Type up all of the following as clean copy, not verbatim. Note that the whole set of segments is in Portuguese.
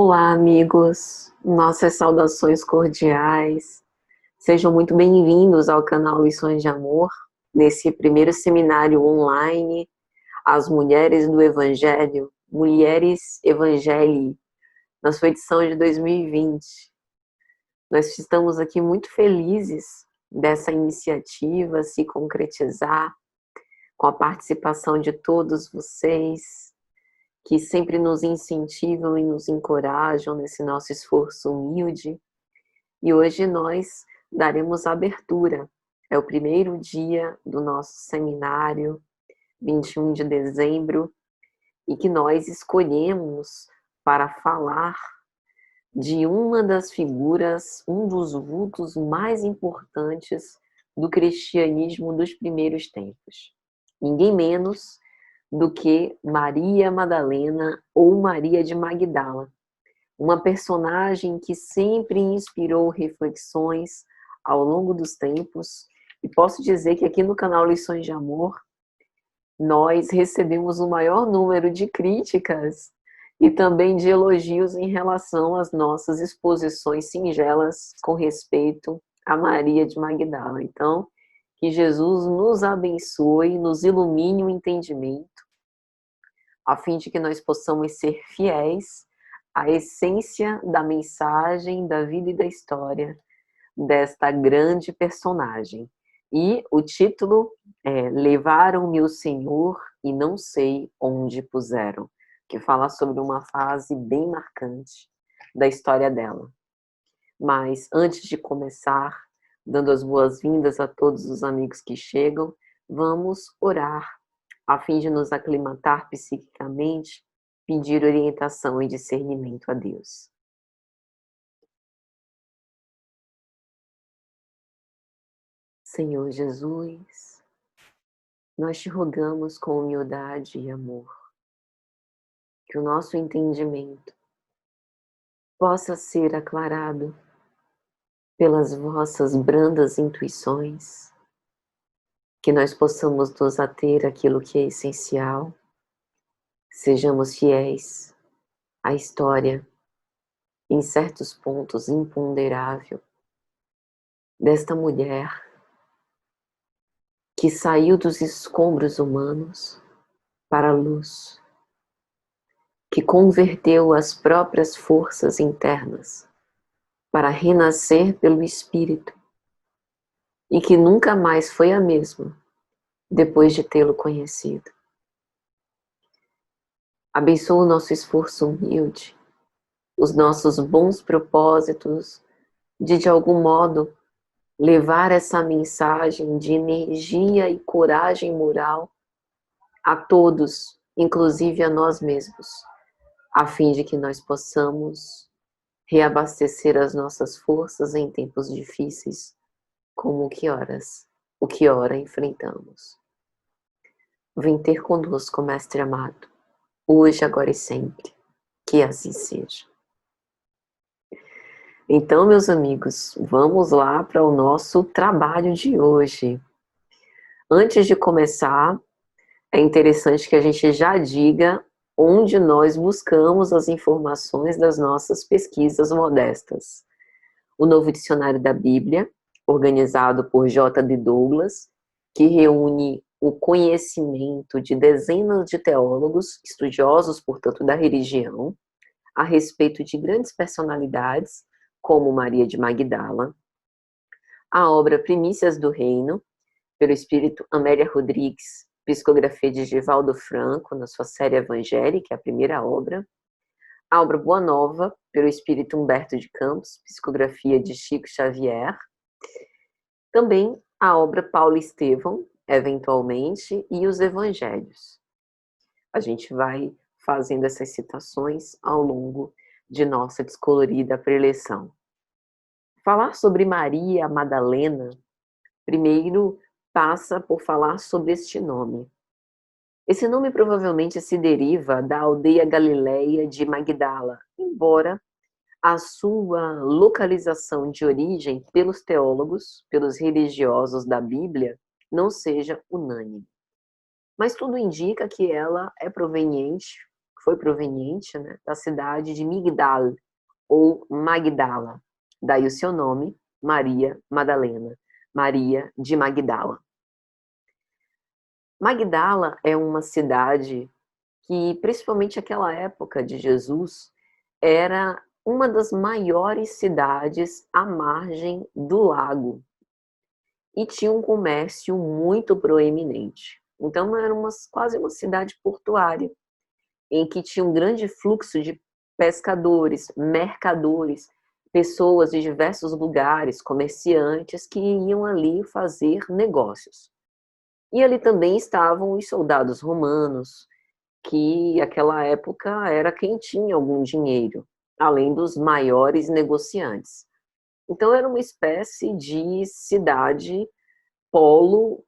Olá, amigos. Nossas saudações cordiais. Sejam muito bem-vindos ao canal Lições de Amor, nesse primeiro seminário online, As Mulheres do Evangelho, Mulheres Evangelii, na sua edição de 2020. Nós estamos aqui muito felizes dessa iniciativa se concretizar, com a participação de todos vocês, que sempre nos incentivam e nos encorajam nesse nosso esforço humilde. E hoje nós daremos abertura. É o primeiro dia do nosso seminário, 21 de dezembro, e que nós escolhemos para falar de uma das figuras, um dos vultos mais importantes do cristianismo dos primeiros tempos. Ninguém menos do que Maria Madalena ou Maria de Magdala, uma personagem que sempre inspirou reflexões ao longo dos tempos, e posso dizer que aqui no canal Lições de Amor nós recebemos o maior número de críticas e também de elogios em relação às nossas exposições singelas com respeito a Maria de Magdala. Então, que Jesus nos abençoe, nos ilumine o entendimento, a fim de que nós possamos ser fiéis à essência da mensagem, da vida e da história desta grande personagem. E o título é Levaram-me o Senhor e não sei onde puseram, que fala sobre uma fase bem marcante da história dela. Mas antes de começar, dando as boas-vindas a todos os amigos que chegam, vamos orar, a fim de nos aclimatar psiquicamente, pedir orientação e discernimento a Deus. Senhor Jesus, nós te rogamos com humildade e amor, que o nosso entendimento possa ser aclarado pelas vossas brandas intuições, que nós possamos nos ater àquilo que é essencial, sejamos fiéis à história, em certos pontos imponderável, desta mulher que saiu dos escombros humanos para a luz, que converteu as próprias forças internas para renascer pelo Espírito e que nunca mais foi a mesma depois de tê-lo conhecido. Abençoa o nosso esforço humilde, os nossos bons propósitos de algum modo, levar essa mensagem de energia e coragem moral a todos, inclusive a nós mesmos, a fim de que nós possamos reabastecer as nossas forças em tempos difíceis, como o que ora enfrentamos. Vem ter conosco, Mestre amado, hoje, agora e sempre, que assim seja. Então, meus amigos, vamos lá para o nosso trabalho de hoje. Antes de começar, é interessante que a gente já diga onde nós buscamos as informações das nossas pesquisas modestas. O Novo Dicionário da Bíblia, organizado por J.D. Douglas, que reúne o conhecimento de dezenas de teólogos, estudiosos, portanto, da religião, a respeito de grandes personalidades, como Maria de Magdala. A obra Primícias do Reino, pelo espírito Amélia Rodrigues, psicografia de Givaldo Franco, na sua série evangélica, a primeira obra. A obra Boa Nova, pelo espírito Humberto de Campos, psicografia de Chico Xavier. Também a obra Paulo Estevão, eventualmente, e os Evangelhos. A gente vai fazendo essas citações ao longo de nossa descolorida preleção. Falar sobre Maria Madalena, primeiro passa por falar sobre este nome. Esse nome provavelmente se deriva da aldeia galileia de Magdala, embora a sua localização de origem pelos teólogos, pelos religiosos da Bíblia, não seja unânime. Mas tudo indica que ela é proveniente foi proveniente, né, da cidade de Migdal, ou Magdala. Daí o seu nome, Maria Madalena, Maria de Magdala. Magdala é uma cidade que, principalmente naquela época de Jesus, era uma das maiores cidades à margem do lago e tinha um comércio muito proeminente. Então era quase uma cidade portuária, em que tinha um grande fluxo de pescadores, mercadores, pessoas de diversos lugares, comerciantes que iam ali fazer negócios. E ali também estavam os soldados romanos, que naquela época era quem tinha algum dinheiro, além dos maiores negociantes. Então era uma espécie de cidade polo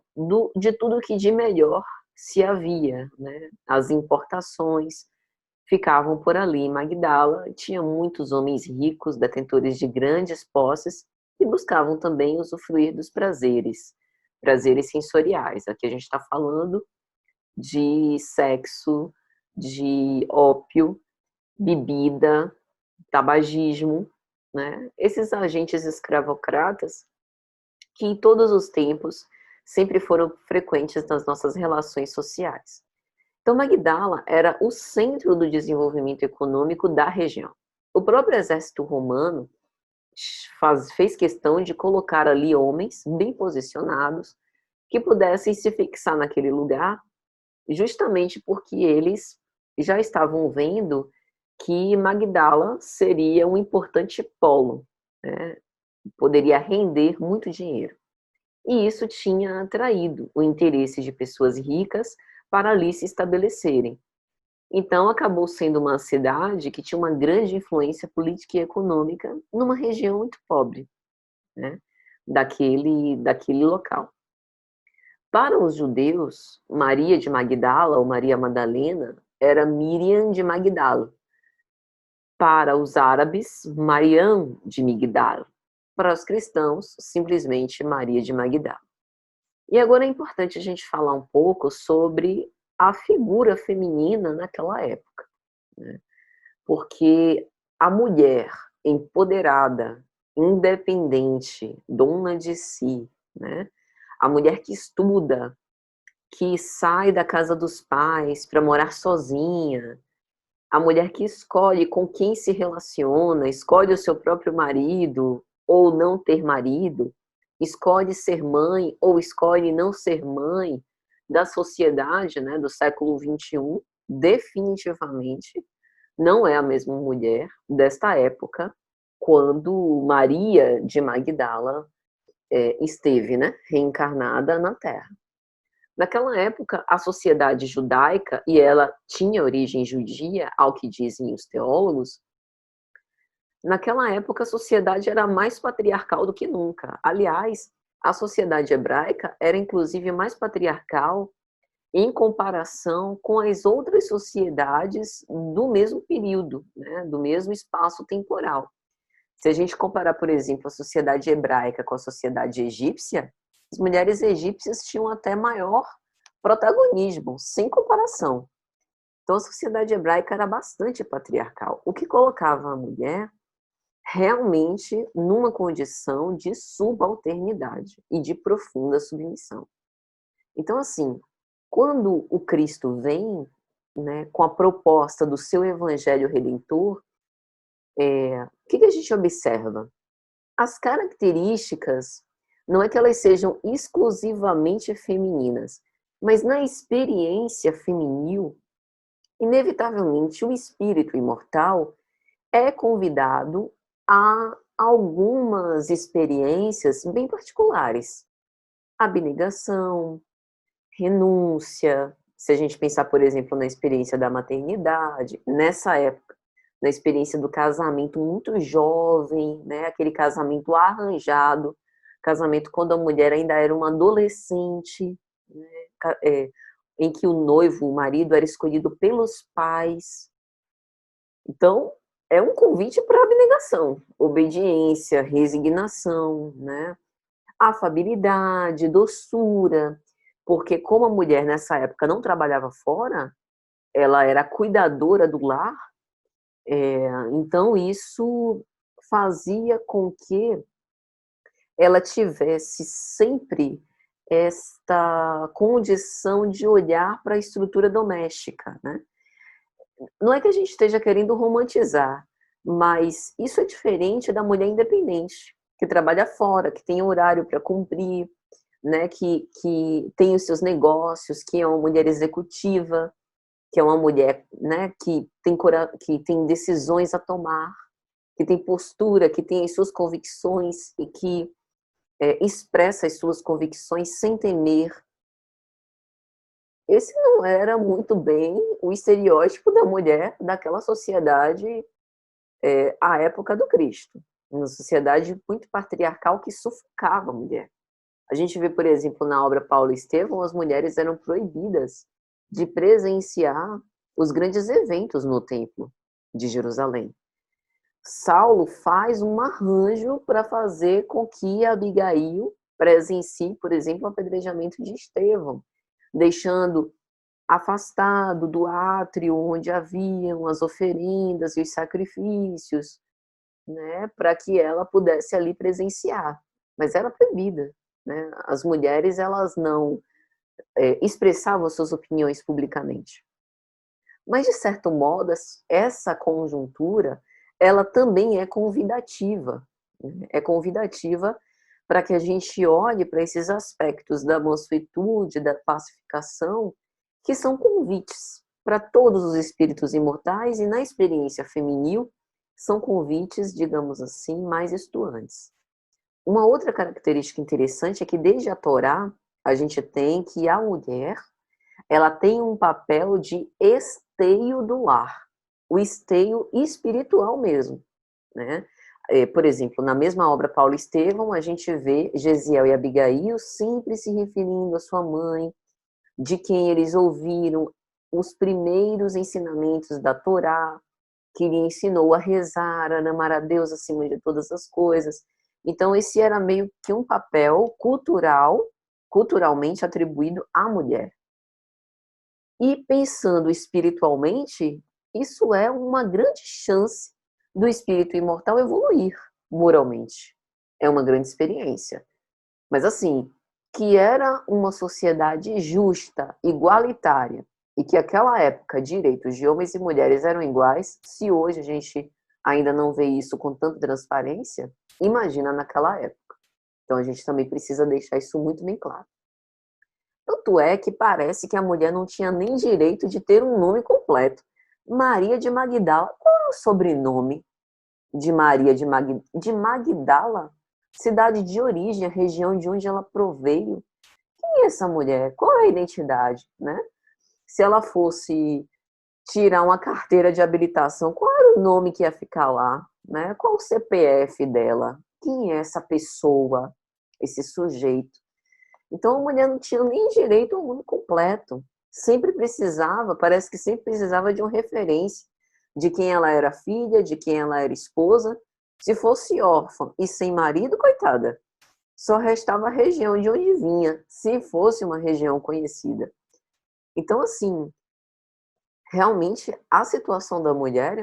de tudo que de melhor se havia, né? As importações ficavam por ali. Em Magdala tinha muitos homens ricos, detentores de grandes posses, e buscavam também usufruir dos prazeres sensoriais. Aqui a gente está falando de sexo, de ópio, bebida, tabagismo, né? Esses agentes escravocratas que em todos os tempos sempre foram frequentes nas nossas relações sociais. Então, Magdala era o centro do desenvolvimento econômico da região. O próprio exército romano fez questão de colocar ali homens bem posicionados que pudessem se fixar naquele lugar, justamente porque eles já estavam vendo que Magdala seria um importante polo, né? Poderia render muito dinheiro. E isso tinha atraído o interesse de pessoas ricas para ali se estabelecerem. Então, acabou sendo uma cidade que tinha uma grande influência política e econômica numa região muito pobre, né, daquele local. Para os judeus, Maria de Magdala, ou Maria Madalena, era Miriam de Magdala. Para os árabes, Mariam de Migdal. Para os cristãos, simplesmente Maria de Magdala. E agora é importante a gente falar um pouco sobre a figura feminina naquela época, né? Porque a mulher empoderada, independente, dona de si, né? A mulher que estuda, que sai da casa dos pais para morar sozinha, a mulher que escolhe com quem se relaciona, escolhe o seu próprio marido ou não ter marido, escolhe ser mãe ou escolhe não ser mãe, da sociedade, né, do século XXI, definitivamente não é a mesma mulher desta época, quando Maria de Magdala esteve, né, reencarnada na Terra. Naquela época, a sociedade judaica, e ela tinha origem judia, ao que dizem os teólogos, naquela época a sociedade era mais patriarcal do que nunca. Aliás, a sociedade hebraica era inclusive mais patriarcal em comparação com as outras sociedades do mesmo período, né, do mesmo espaço temporal. Se a gente comparar, por exemplo, a sociedade hebraica com a sociedade egípcia, as mulheres egípcias tinham até maior protagonismo, sem comparação. Então, a sociedade hebraica era bastante patriarcal, o que colocava a mulher realmente numa condição de subalternidade e de profunda submissão. Então, assim, quando o Cristo vem, né, com a proposta do seu evangelho redentor, o que a gente observa? As características não é que elas sejam exclusivamente femininas, mas na experiência feminil, inevitavelmente o espírito imortal é convidado a algumas experiências bem particulares. Abnegação, renúncia, se a gente pensar, por exemplo, na experiência da maternidade, nessa época, na experiência do casamento muito jovem, né, aquele casamento arranjado, casamento quando a mulher ainda era uma adolescente, né, em que o noivo, o marido, era escolhido pelos pais. Então, é um convite para abnegação, obediência, resignação, né, afabilidade, doçura, porque como a mulher nessa época não trabalhava fora, ela era cuidadora do lar, então isso fazia com que ela tivesse sempre esta condição de olhar para a estrutura doméstica, né. Não é que a gente esteja querendo romantizar, mas isso é diferente da mulher independente, que trabalha fora, que tem horário para cumprir, né, que tem os seus negócios, que é uma mulher executiva, que é uma mulher, né, que tem decisões a tomar, que tem postura, que tem as suas convicções e que expressa as suas convicções sem temer. Esse não era muito bem o estereótipo da mulher daquela sociedade, à época do Cristo, uma sociedade muito patriarcal que sufocava a mulher. A gente vê, por exemplo, na obra Paulo e Estevão, as mulheres eram proibidas de presenciar os grandes eventos no templo de Jerusalém. Saulo faz um arranjo para fazer com que Abigail presencie, por exemplo, o apedrejamento de Estevão, deixando afastado do átrio onde haviam as oferendas e os sacrifícios, né, para que ela pudesse ali presenciar. Mas era proibida, né? As mulheres elas não expressavam suas opiniões publicamente. Mas de certo modo essa conjuntura ela também é convidativa, né? É convidativa para que a gente olhe para esses aspectos da mansuetude, da pacificação, que são convites para todos os espíritos imortais e na experiência feminil são convites, digamos assim, mais estuantes. Uma outra característica interessante é que desde a Torá a gente tem que a mulher ela tem um papel de esteio do lar, o esteio espiritual mesmo, né? Por exemplo, na mesma obra Paulo e Estevão, a gente vê Gesiel e Abigail sempre se referindo à sua mãe, de quem eles ouviram os primeiros ensinamentos da Torá, que lhe ensinou a rezar, a amar a Deus acima de todas as coisas. Então, esse era meio que um papel cultural, culturalmente atribuído à mulher. E pensando espiritualmente, isso é uma grande chance do espírito imortal evoluir moralmente. É uma grande experiência. Mas assim, que era uma sociedade justa, igualitária, e que aquela época direitos de homens e mulheres eram iguais, se hoje a gente ainda não vê isso com tanta transparência, imagina naquela época. Então a gente também precisa deixar isso muito bem claro. Tanto é que parece que a mulher não tinha nem direito de ter um nome completo. Maria de Magdala, qual é o sobrenome de Maria de Magdala? Cidade de origem, a região de onde ela proveio. Quem é essa mulher? Qual é a identidade, né? Se ela fosse tirar uma carteira de habilitação, qual era o nome que ia ficar lá, né? Qual o CPF dela? Quem é essa pessoa, esse sujeito? Então a mulher não tinha nem direito ao nome completo. Sempre precisava, parece que sempre precisava de uma referência de quem ela era filha, de quem ela era esposa. Se fosse órfã e sem marido, coitada, só restava a região de onde vinha, se fosse uma região conhecida. Então, assim, realmente a situação da mulher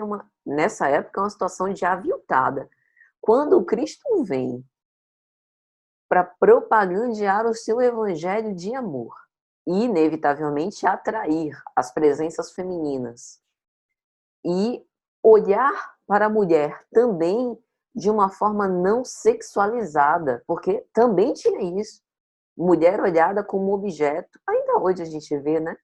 nessa época, é uma situação de aviltada. Quando o Cristo vem para propagandear o seu evangelho de amor e, inevitavelmente, atrair as presenças femininas e olhar para a mulher também de uma forma não sexualizada, porque também tinha isso. Mulher olhada como objeto, ainda hoje a gente vê, né?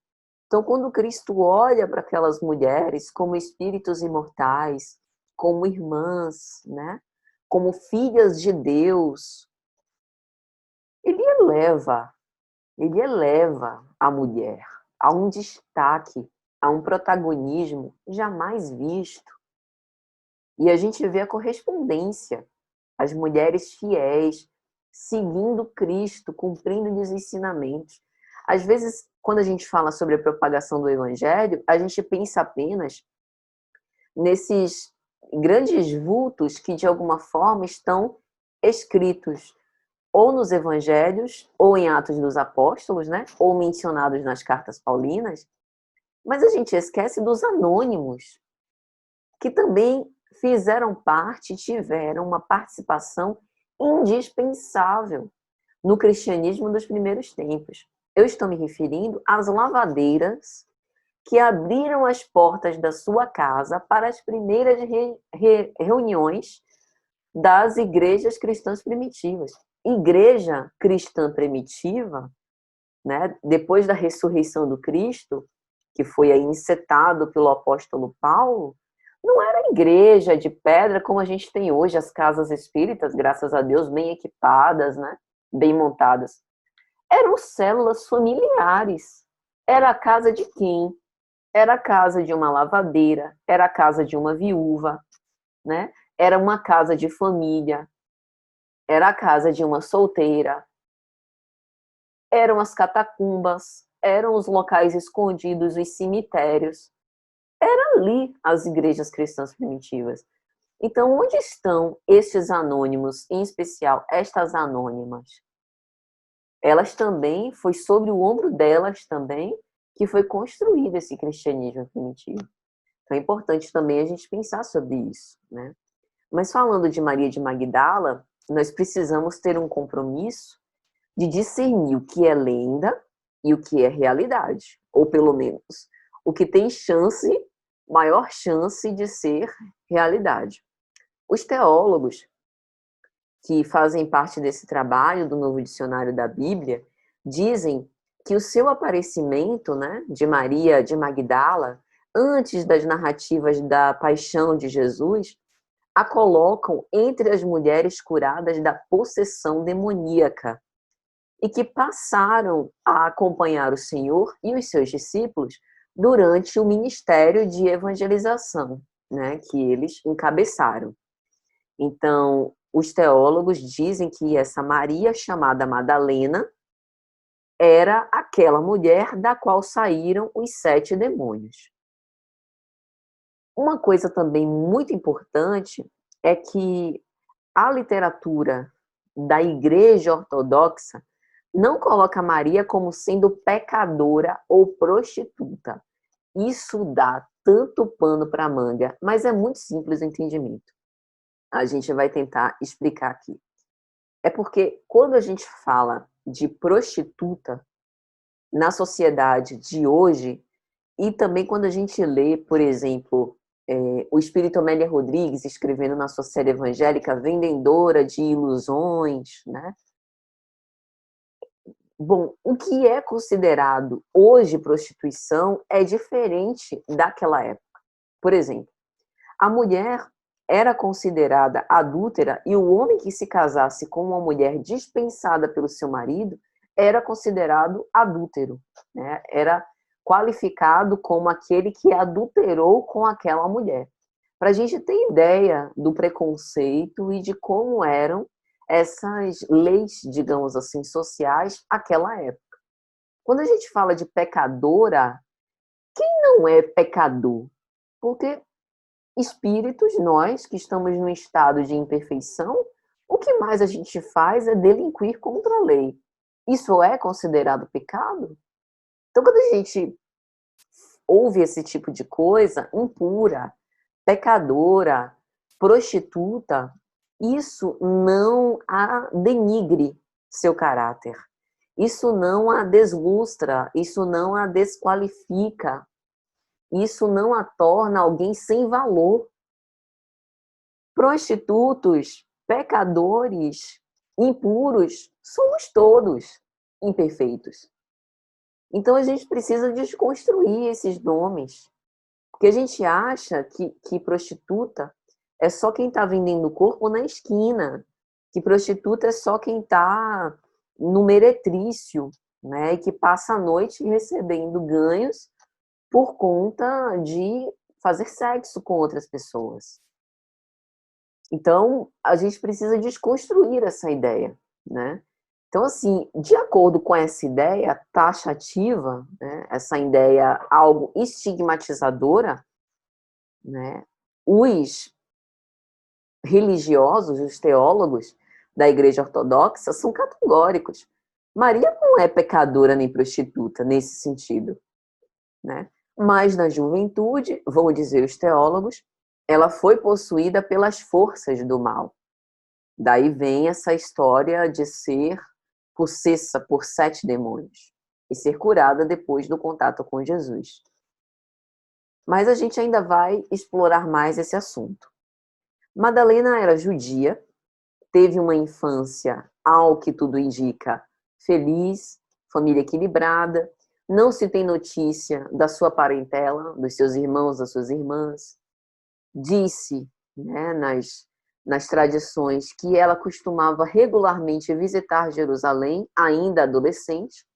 Então, quando Cristo olha para aquelas mulheres como espíritos imortais, como irmãs, né? Como filhas de Deus, ele eleva, ele eleva a mulher a um destaque, a um protagonismo jamais visto. E a gente vê a correspondência, as mulheres fiéis, seguindo Cristo, cumprindo os ensinamentos. Às vezes, quando a gente fala sobre a propagação do evangelho, a gente pensa apenas nesses grandes vultos que, de alguma forma, estão escritos ou nos evangelhos, ou em Atos dos Apóstolos, né? Ou mencionados nas cartas paulinas, Mas a gente esquece dos anônimos, que também fizeram parte, tiveram uma participação indispensável no cristianismo dos primeiros tempos. Eu estou me referindo às lavadeiras que abriram as portas da sua casa para as primeiras reuniões das igrejas cristãs primitivas. Igreja cristã primitiva, né, depois da ressurreição do Cristo, que foi aí encetado pelo apóstolo Paulo, não era igreja de pedra como a gente tem hoje, as casas espíritas, graças a Deus, bem equipadas, né, bem montadas. Eram células familiares. Era a casa de quem? Era a casa de uma lavadeira, era a casa de uma viúva, né? Era uma casa de família, era a casa de uma solteira, eram as catacumbas, eram os locais escondidos, os cemitérios. Era ali as igrejas cristãs primitivas. Então, onde estão estes anônimos, em especial estas anônimas? Elas também, foi sobre o ombro delas também que foi construído esse cristianismo primitivo. Então é importante também a gente pensar sobre isso, né? Mas falando de Maria de Magdala, nós precisamos ter um compromisso de discernir o que é lenda e o que é realidade, ou pelo menos o que tem chance, maior chance de ser realidade. Os teólogos que fazem parte desse trabalho do Novo Dicionário da Bíblia dizem que o seu aparecimento, né, de Maria de Magdala, antes das narrativas da paixão de Jesus, a colocam entre as mulheres curadas da possessão demoníaca e que passaram a acompanhar o Senhor e os seus discípulos durante o ministério de evangelização, né, que eles encabeçaram. Então, os teólogos dizem que essa Maria, chamada Madalena, era aquela mulher da qual saíram os 7 demônios. Uma coisa também muito importante é que a literatura da Igreja Ortodoxa não coloca Maria como sendo pecadora ou prostituta. Isso dá tanto pano para manga, mas é muito simples o entendimento. A gente vai tentar explicar aqui. É porque quando a gente fala de prostituta na sociedade de hoje, e também quando a gente lê, por exemplo, o Espírito Amélia Rodrigues escrevendo na sua série evangélica Vendedora de Ilusões, né? Bom, o que é considerado hoje prostituição é diferente daquela época. Por exemplo, a mulher era considerada adúltera e o homem que se casasse com uma mulher dispensada pelo seu marido era considerado adúltero, né? Era qualificado como aquele que adulterou com aquela mulher. Para a gente ter ideia do preconceito e de como eram essas leis, digamos assim, sociais naquela época. Quando a gente fala de pecadora, quem não é pecador? Porque espíritos, nós que estamos num estado de imperfeição, o que mais a gente faz é delinquir contra a lei. Isso é considerado pecado? Então, quando a gente ouve esse tipo de coisa, impura, pecadora, prostituta, isso não a denigre seu caráter. Isso não a deslustra, isso não a desqualifica, isso não a torna alguém sem valor. Prostitutos, pecadores, impuros, somos todos imperfeitos. Então a gente precisa desconstruir esses nomes. Porque a gente acha que prostituta é só quem está vendendo o corpo na esquina, que prostituta é só quem está no meretrício, né? E que passa a noite recebendo ganhos por conta de fazer sexo com outras pessoas. Então, a gente precisa desconstruir essa ideia, né? Então, assim, de acordo com essa ideia taxativa, né, essa ideia algo estigmatizadora, né, os religiosos, os teólogos da Igreja Ortodoxa são categóricos. Maria não é pecadora nem prostituta nesse sentido, né? Mas na juventude, vão dizer os teólogos, ela foi possuída pelas forças do mal. Daí vem essa história de ser possessa por 7 demônios e ser curada depois do contato com Jesus. Mas a gente ainda vai explorar mais esse assunto. Madalena era judia, teve uma infância, ao que tudo indica, feliz, família equilibrada, não se tem notícia da sua parentela, dos seus irmãos, das suas irmãs. Disse, né, nas tradições, que ela costumava regularmente visitar Jerusalém, ainda adolescente.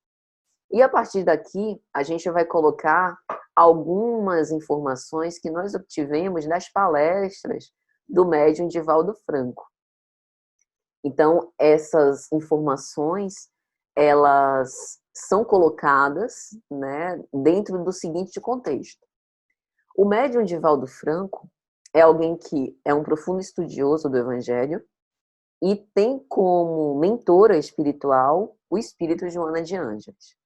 E a partir daqui, a gente vai colocar algumas informações que nós obtivemos das palestras do médium Divaldo Franco. Então, essas informações, elas são colocadas, né, dentro do seguinte contexto. O médium Divaldo Franco é alguém que é um profundo estudioso do Evangelho e tem como mentora espiritual o espírito Joana de Ângeles.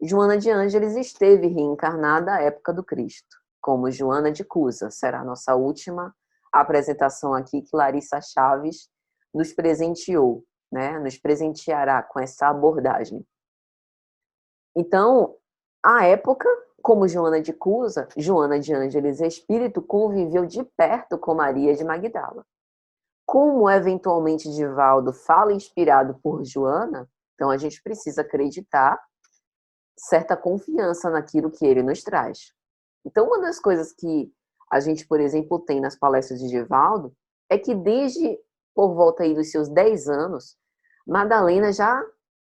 Joana de Ângeles esteve reencarnada à época do Cristo, como Joana de Cusa. Será a nossa última apresentação aqui que Larissa Chaves nos presenteou, né? Nos presenteará com essa abordagem. Então, à época, como Joana de Cusa, Joana de Ângeles Espírito conviveu de perto com Maria de Magdala. Como eventualmente Divaldo fala inspirado por Joana, então a gente precisa acreditar certa confiança naquilo que ele nos traz. Então, uma das coisas que a gente, por exemplo, tem nas palestras de Divaldo é que desde por volta aí dos seus 10 anos, Madalena já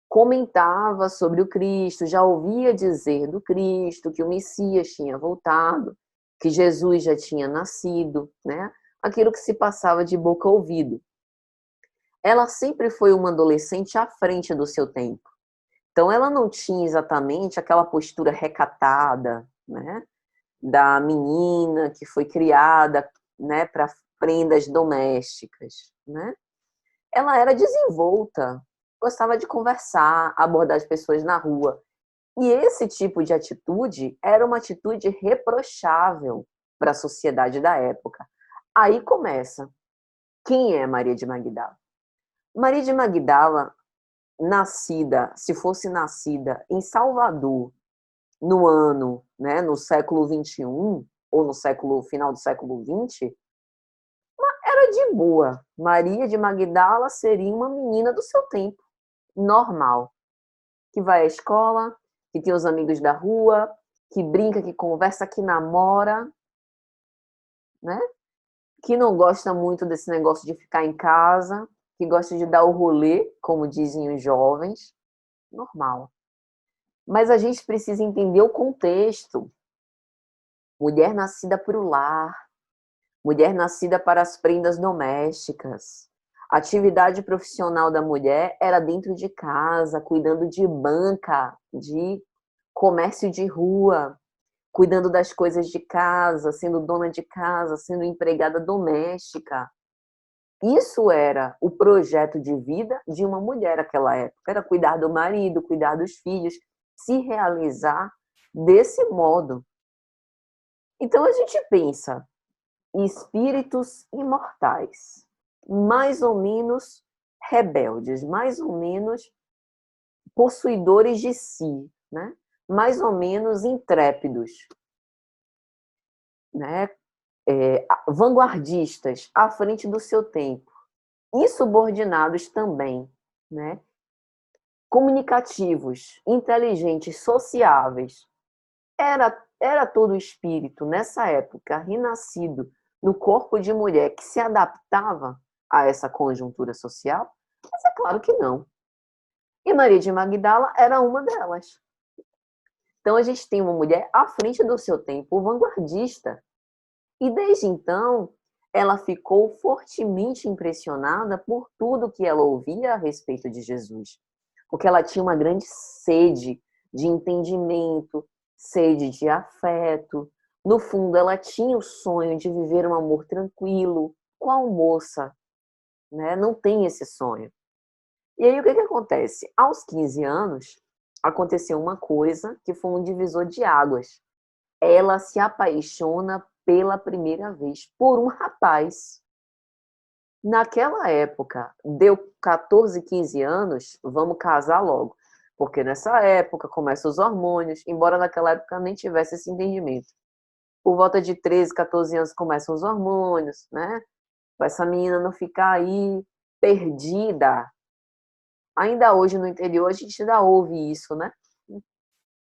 comentava sobre o Cristo, já ouvia dizer do Cristo, que o Messias tinha voltado, que Jesus já tinha nascido, né? Aquilo que se passava de boca a ouvido. Ela sempre foi uma adolescente à frente do seu tempo. Então, ela não tinha exatamente aquela postura recatada, né, da menina que foi criada, né, para prendas domésticas, né? Ela era desenvolta, gostava de conversar, abordar as pessoas na rua. E esse tipo de atitude era uma atitude reprochável para a sociedade da época. Aí começa. Quem é Maria de Magdala? Maria de Magdala, nascida, se fosse nascida em Salvador, no ano, né, no século XXI, ou no final do século XX, era de boa. Maria de Magdala seria uma menina do seu tempo, normal, que vai à escola, que tem os amigos da rua, que brinca, que conversa, que namora, né? Que não gosta muito desse negócio de ficar em casa, que gosta de dar o rolê, como dizem os jovens, normal. Mas a gente precisa entender o contexto. Mulher nascida para o lar, mulher nascida para as prendas domésticas. A atividade profissional da mulher era dentro de casa, cuidando de banca, de comércio de rua, cuidando das coisas de casa, sendo dona de casa, sendo empregada doméstica. Isso era o projeto de vida de uma mulher naquela época, era cuidar do marido, cuidar dos filhos, se realizar desse modo. Então a gente pensa, espíritos imortais, mais ou menos rebeldes, mais ou menos possuidores de si, né? Mais ou menos intrépidos, né? Vanguardistas, à frente do seu tempo, insubordinados também, né? Comunicativos, inteligentes, sociáveis. Era todo espírito, nessa época, renascido no corpo de mulher que se adaptava a essa conjuntura social? Mas é claro que não. E Maria de Magdala era uma delas. Então a gente tem uma mulher à frente do seu tempo, vanguardista. E desde então, ela ficou fortemente impressionada por tudo que ela ouvia a respeito de Jesus. Porque ela tinha uma grande sede de entendimento, sede de afeto. No fundo, ela tinha o sonho de viver um amor tranquilo. Qual moça, né, não tem esse sonho? E aí, o que acontece? Aos 15 anos, aconteceu uma coisa que foi um divisor de águas. ela se apaixona pela primeira vez por um rapaz. Naquela época, deu 14, 15 anos, vamos casar logo. Porque nessa época começam os hormônios, embora naquela época nem tivesse esse entendimento. Por volta de 13, 14 anos começam os hormônios, né? Para essa menina não ficar aí perdida. Ainda hoje no interior a gente ainda ouve isso, né?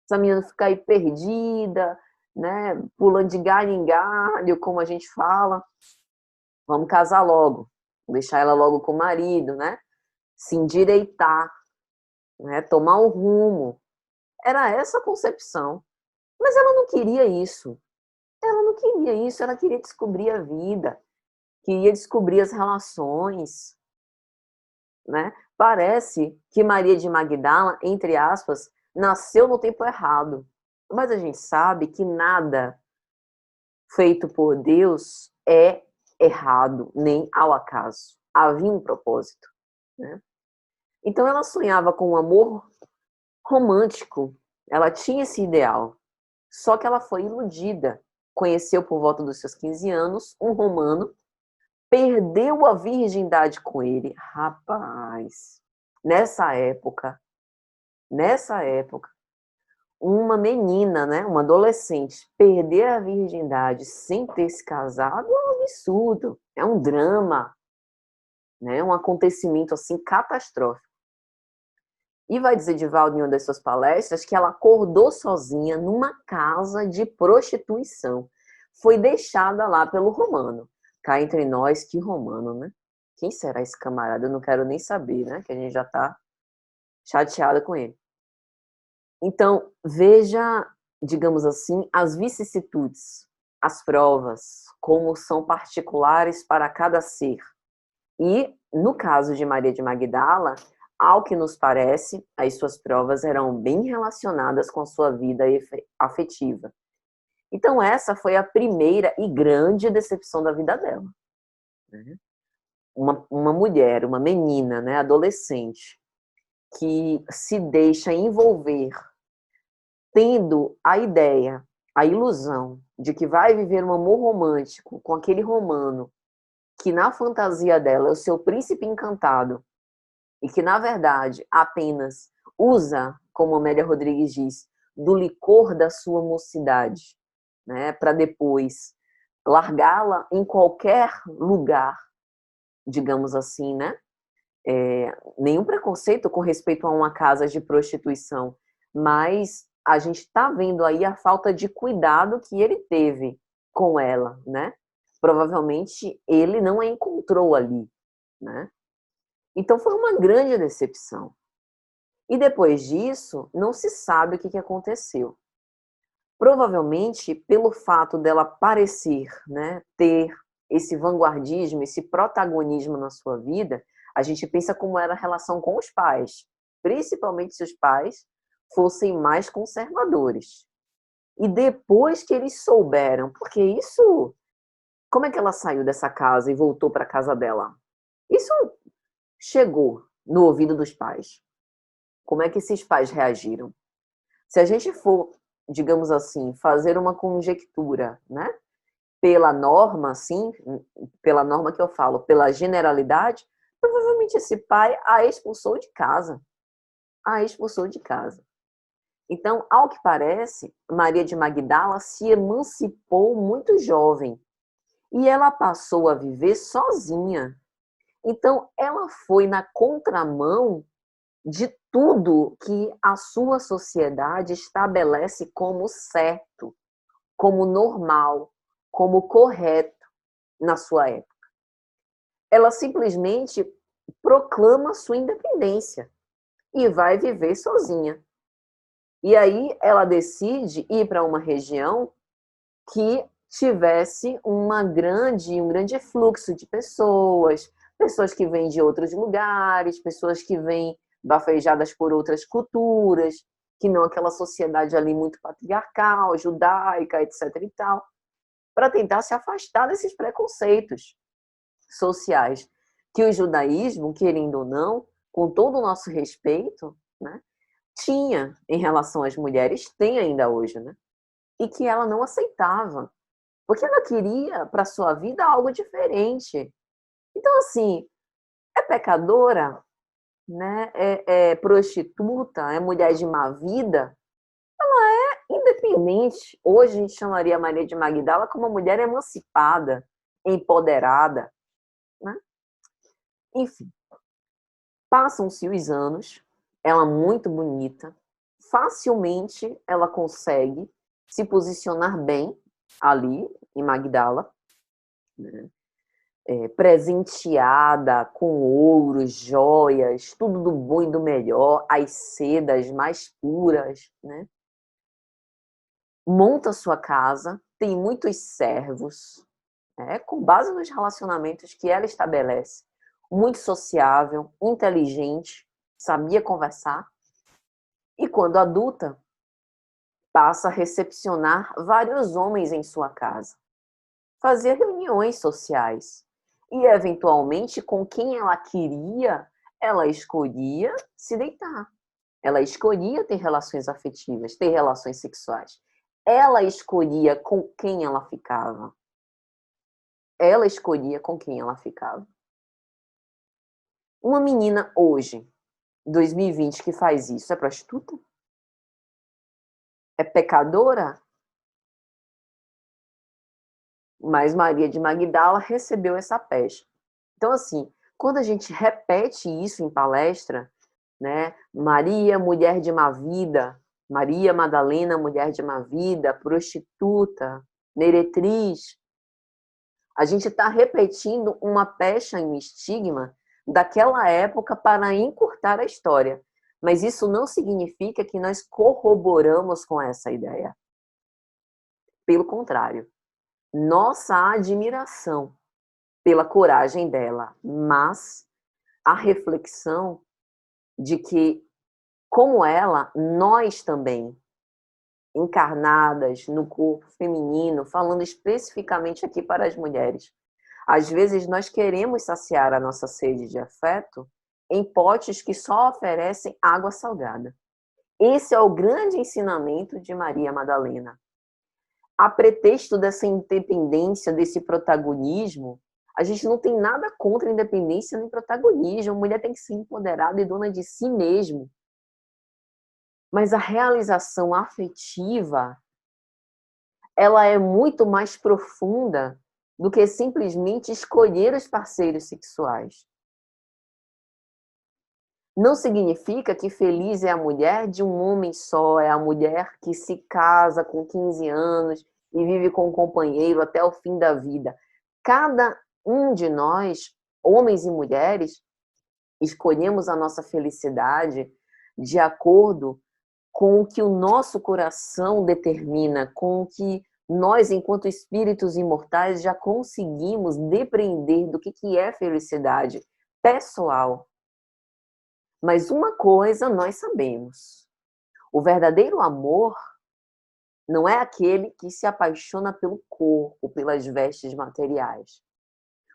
Essa menina ficar aí perdida, né? Pulando de galho em galho, como a gente fala. Vamos casar logo, deixar ela logo com o marido, né? Se endireitar, né? Tomar um rumo. Era essa a concepção. Mas ela não queria isso. Ela não queria isso, ela queria descobrir a vida, queria descobrir as relações, né? Parece que Maria de Magdala, entre aspas, nasceu no tempo errado. Mas a gente sabe que nada feito por Deus é errado, nem ao acaso. Havia um propósito, né? Então ela sonhava com um amor romântico, ela tinha esse ideal, só que ela foi iludida. Conheceu por volta dos seus 15 anos um romano, perdeu a virgindade com ele. Rapaz, nessa época, uma menina, né, uma adolescente, perder a virgindade sem ter se casado é um absurdo, é um drama, né, um acontecimento assim catastrófico. E vai dizer Divaldo em uma das suas palestras que ela acordou sozinha numa casa de prostituição. Foi deixada lá pelo romano. Cá entre nós, que romano, né? Quem será esse camarada? Eu não quero nem saber, né? Que a gente já tá chateada com ele. Então, veja, digamos assim, as vicissitudes, as provas, como são particulares para cada ser. E, no caso de Maria de Magdala, ao que nos parece, as suas provas eram bem relacionadas com a sua vida afetiva. Então, essa foi a primeira e grande decepção da vida dela. Uma mulher, uma menina, né, adolescente, que se deixa envolver, tendo a ideia, a ilusão de que vai viver um amor romântico com aquele romano, que na fantasia dela é o seu príncipe encantado, e que, na verdade, apenas usa, como Amélia Rodrigues diz, do licor da sua mocidade, né, para depois largá-la em qualquer lugar, digamos assim, né? Nenhum preconceito com respeito a uma casa de prostituição, mas a gente está vendo aí a falta de cuidado que ele teve com ela, né? Provavelmente ele não a encontrou ali, né? Então foi uma grande decepção. E depois disso, não se sabe o que aconteceu. Provavelmente, pelo fato dela parecer, né, ter esse vanguardismo, esse protagonismo na sua vida, a gente pensa como era a relação com os pais, principalmente se os pais fossem mais conservadores. E depois que eles souberam, porque isso, como é que ela saiu dessa casa e voltou para a casa dela? Isso chegou no ouvido dos pais. Como é que esses pais reagiram? Se a gente for, digamos assim, fazer uma conjectura, né? Pela norma, assim, pela norma que eu falo, pela generalidade, provavelmente esse pai a expulsou de casa. A expulsou de casa. Então, ao que parece, Maria de Magdala se emancipou muito jovem e ela passou a viver sozinha. Então, ela foi na contramão de tudo que a sua sociedade estabelece como certo, como normal, como correto na sua época. Ela simplesmente proclama sua independência e vai viver sozinha. E aí ela decide ir para uma região que tivesse um grande fluxo de pessoas, pessoas que vêm de outros lugares, pessoas que vêm bafejadas por outras culturas, que não aquela sociedade ali muito patriarcal, judaica, etc e tal, para tentar se afastar desses preconceitos sociais que o judaísmo, querendo ou não, com todo o nosso respeito, né, tinha em relação às mulheres, tem ainda hoje, né? e que ela não aceitava, porque ela queria para sua vida algo diferente. Então, assim, é pecadora, né? É prostituta, é mulher de má vida, independente. Hoje a gente chamaria Maria de Magdala como uma mulher emancipada, empoderada, né? Enfim, passam-se os anos, ela muito bonita, facilmente ela consegue se posicionar bem ali em Magdala, né? Presenteada com ouro, joias, tudo do bom e do melhor, as sedas mais puras, né? Monta sua casa, tem muitos servos, né? Com base nos relacionamentos que ela estabelece. Muito sociável, inteligente, sabia conversar. E quando adulta, passa a recepcionar vários homens em sua casa. Fazia reuniões sociais. E, eventualmente, com quem ela queria, ela escolhia se deitar. Ela escolhia ter relações afetivas, ter relações sexuais. Ela escolhia com quem ela ficava. Ela escolhia com quem ela ficava. Uma menina hoje, 2020, que faz isso, é prostituta? É pecadora? Mas Maria de Magdala recebeu essa peste. Então, assim, quando a gente repete isso em palestra, né? Maria, mulher de má vida, Maria Madalena, mulher de má vida, prostituta, meretriz, a gente está repetindo uma pecha e um estigma daquela época para encurtar a história. Mas isso não significa que nós corroboramos com essa ideia. Pelo contrário, nossa admiração pela coragem dela, mas a reflexão de que, como ela, nós também, encarnadas no corpo feminino, falando especificamente aqui para as mulheres, às vezes nós queremos saciar a nossa sede de afeto em potes que só oferecem água salgada. Esse é o grande ensinamento de Maria Madalena. A pretexto dessa independência, desse protagonismo, a gente não tem nada contra a independência nem protagonismo. A mulher tem que ser empoderada e dona de si mesma. Mas a realização afetiva, ela é muito mais profunda do que simplesmente escolher os parceiros sexuais. Não significa que feliz é a mulher de um homem só, é a mulher que se casa com 15 anos e vive com um companheiro até o fim da vida. Cada um de nós, homens e mulheres, escolhemos a nossa felicidade de acordo com o que o nosso coração determina, com o que nós, enquanto espíritos imortais, já conseguimos depreender do que é felicidade pessoal. Mas uma coisa nós sabemos: o verdadeiro amor não é aquele que se apaixona pelo corpo, pelas vestes materiais.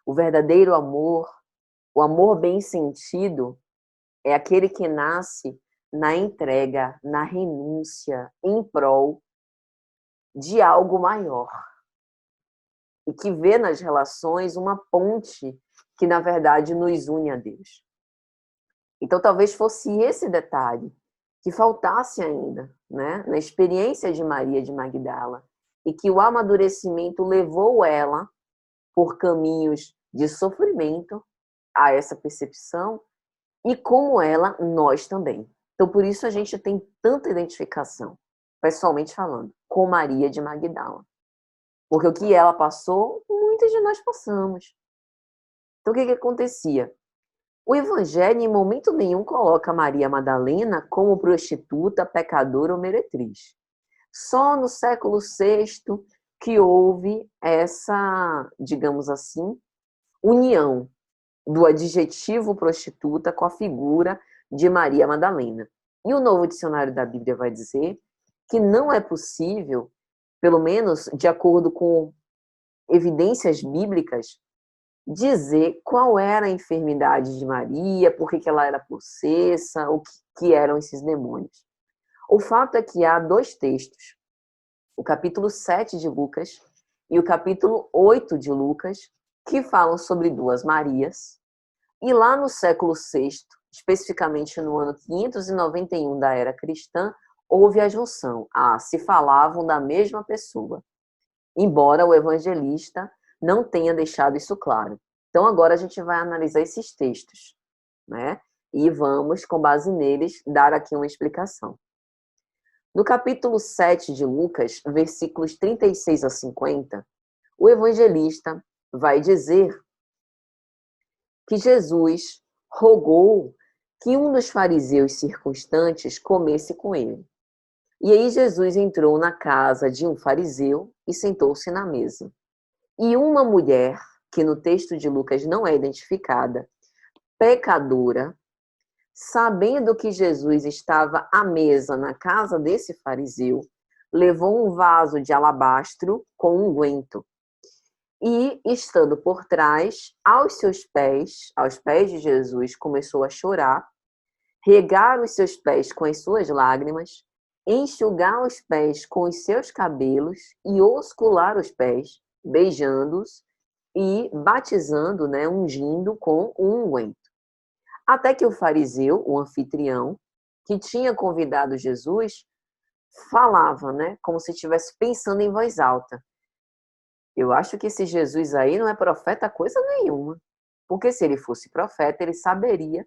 O verdadeiro amor, o amor bem sentido, é aquele que nasce na entrega, na renúncia, em prol de algo maior. E que vê nas relações uma ponte que, na verdade, nos une a Deus. Então, talvez fosse esse detalhe que faltasse ainda, né, na experiência de Maria de Magdala, e que o amadurecimento levou ela por caminhos de sofrimento a essa percepção, e como ela, nós também. Então, por isso a gente tem tanta identificação, pessoalmente falando, com Maria de Magdala. Porque o que ela passou, muitos de nós passamos. Então, o que acontecia? O Evangelho, em momento nenhum, coloca Maria Madalena como prostituta, pecadora ou meretriz. Só no século VI que houve essa, digamos assim, união do adjetivo prostituta com a figura de Maria Madalena. E o Novo Dicionário da Bíblia vai dizer que não é possível, pelo menos de acordo com evidências bíblicas, dizer qual era a enfermidade de Maria, por que ela era possessa, o que eram esses demônios. O fato é que há dois textos o capítulo 7 de Lucas e o capítulo 8 de Lucas, que falam sobre duas Marias. E lá no século VI, especificamente no ano 591 da era cristã, houve a junção. Se falavam da mesma pessoa, embora o evangelista não tenha deixado isso claro. Então agora a gente vai analisar esses textos, né? E vamos, com base neles, dar aqui uma explicação. No capítulo 7 de Lucas, versículos 36 a 50, o evangelista vai dizer que Jesus rogou que um dos fariseus circunstantes comesse com ele. E aí Jesus entrou na casa de um fariseu e sentou-se na mesa. E uma mulher, que no texto de Lucas não é identificada, pecadora, sabendo que Jesus estava à mesa na casa desse fariseu, levou um vaso de alabastro com unguento. E, estando por trás, aos pés de Jesus, começou a chorar, regar os seus pés com as suas lágrimas, enxugar os pés com os seus cabelos e oscular os pés, beijando-os e batizando, ungindo com um unguento. Até que o fariseu, o anfitrião, que tinha convidado Jesus, falava, como se estivesse pensando em voz alta. Eu acho que esse Jesus aí não é profeta coisa nenhuma. Porque se ele fosse profeta, ele saberia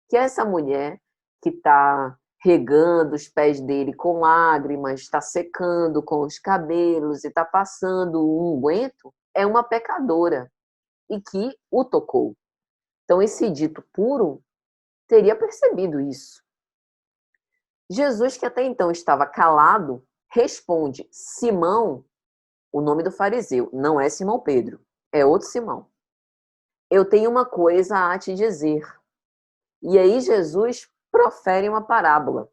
que essa mulher que está regando os pés dele com lágrimas, está secando com os cabelos e está passando um unguento, é uma pecadora e que o tocou. Então, esse dito puro teria percebido isso. Jesus, que até então estava calado, responde: Simão, o nome do fariseu, não é Simão Pedro, é outro Simão. Eu tenho uma coisa a te dizer. E aí Jesus profere uma parábola.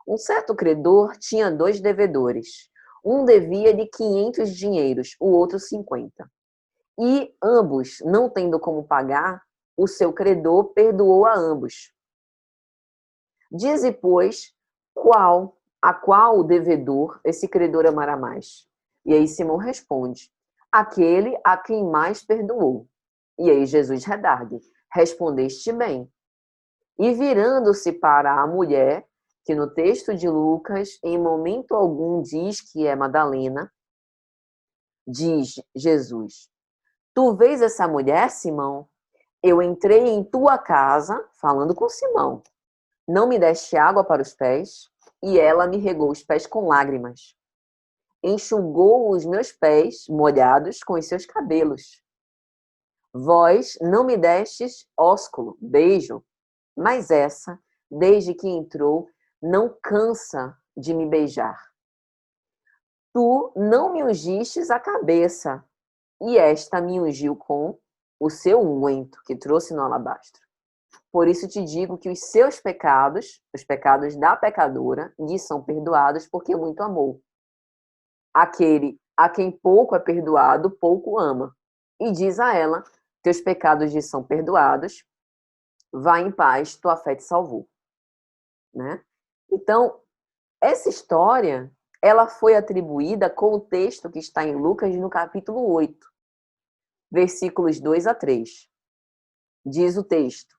Um certo credor tinha 2 devedores. Um devia de 500 dinheiros, o outro 50. E ambos, não tendo como pagar, o seu credor perdoou a ambos. Dize, pois, a qual o devedor esse credor amará mais? E aí Simão responde: aquele a quem mais perdoou. E aí Jesus redargue: respondeste bem. E virando-se para a mulher, que no texto de Lucas, em momento algum diz que é Madalena, diz Jesus: tu vês essa mulher, Simão? Eu entrei em tua casa, falando com Simão. Não me deste água para os pés, e ela me regou os pés com lágrimas. Enxugou os meus pés molhados com os seus cabelos. Vós não me destes ósculo, beijo, mas essa, desde que entrou, não cansa de me beijar. Tu não me ungistes a cabeça, e esta me ungiu com o seu unguento que trouxe no alabastro. Por isso te digo que os seus pecados, os pecados da pecadora, lhe são perdoados porque muito amou. Aquele a quem pouco é perdoado, pouco ama. E diz a ela: teus pecados lhe são perdoados, vá em paz, tua fé te salvou. Né? Então, essa história, ela foi atribuída com o texto que está em Lucas no capítulo 8, versículos 2 a 3. Diz o texto: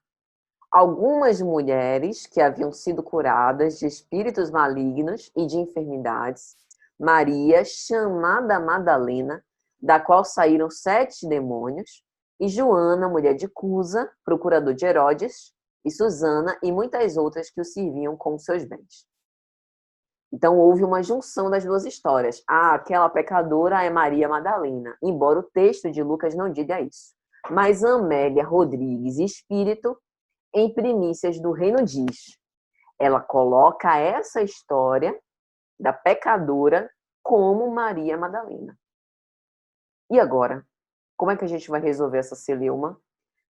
algumas mulheres que haviam sido curadas de espíritos malignos e de enfermidades, Maria, chamada Madalena, da qual saíram 7 demônios, e Joana, mulher de Cusa, procurador de Herodes, e Susana, e muitas outras que o serviam com seus bens. Então, houve uma junção das duas histórias. Aquela pecadora é Maria Madalena, embora o texto de Lucas não diga isso. Mas Amélia Rodrigues Espírito, em Primícias do Reino, diz. Ela coloca essa história da pecadora como Maria Madalena. E agora? Como é que a gente vai resolver essa celeuma?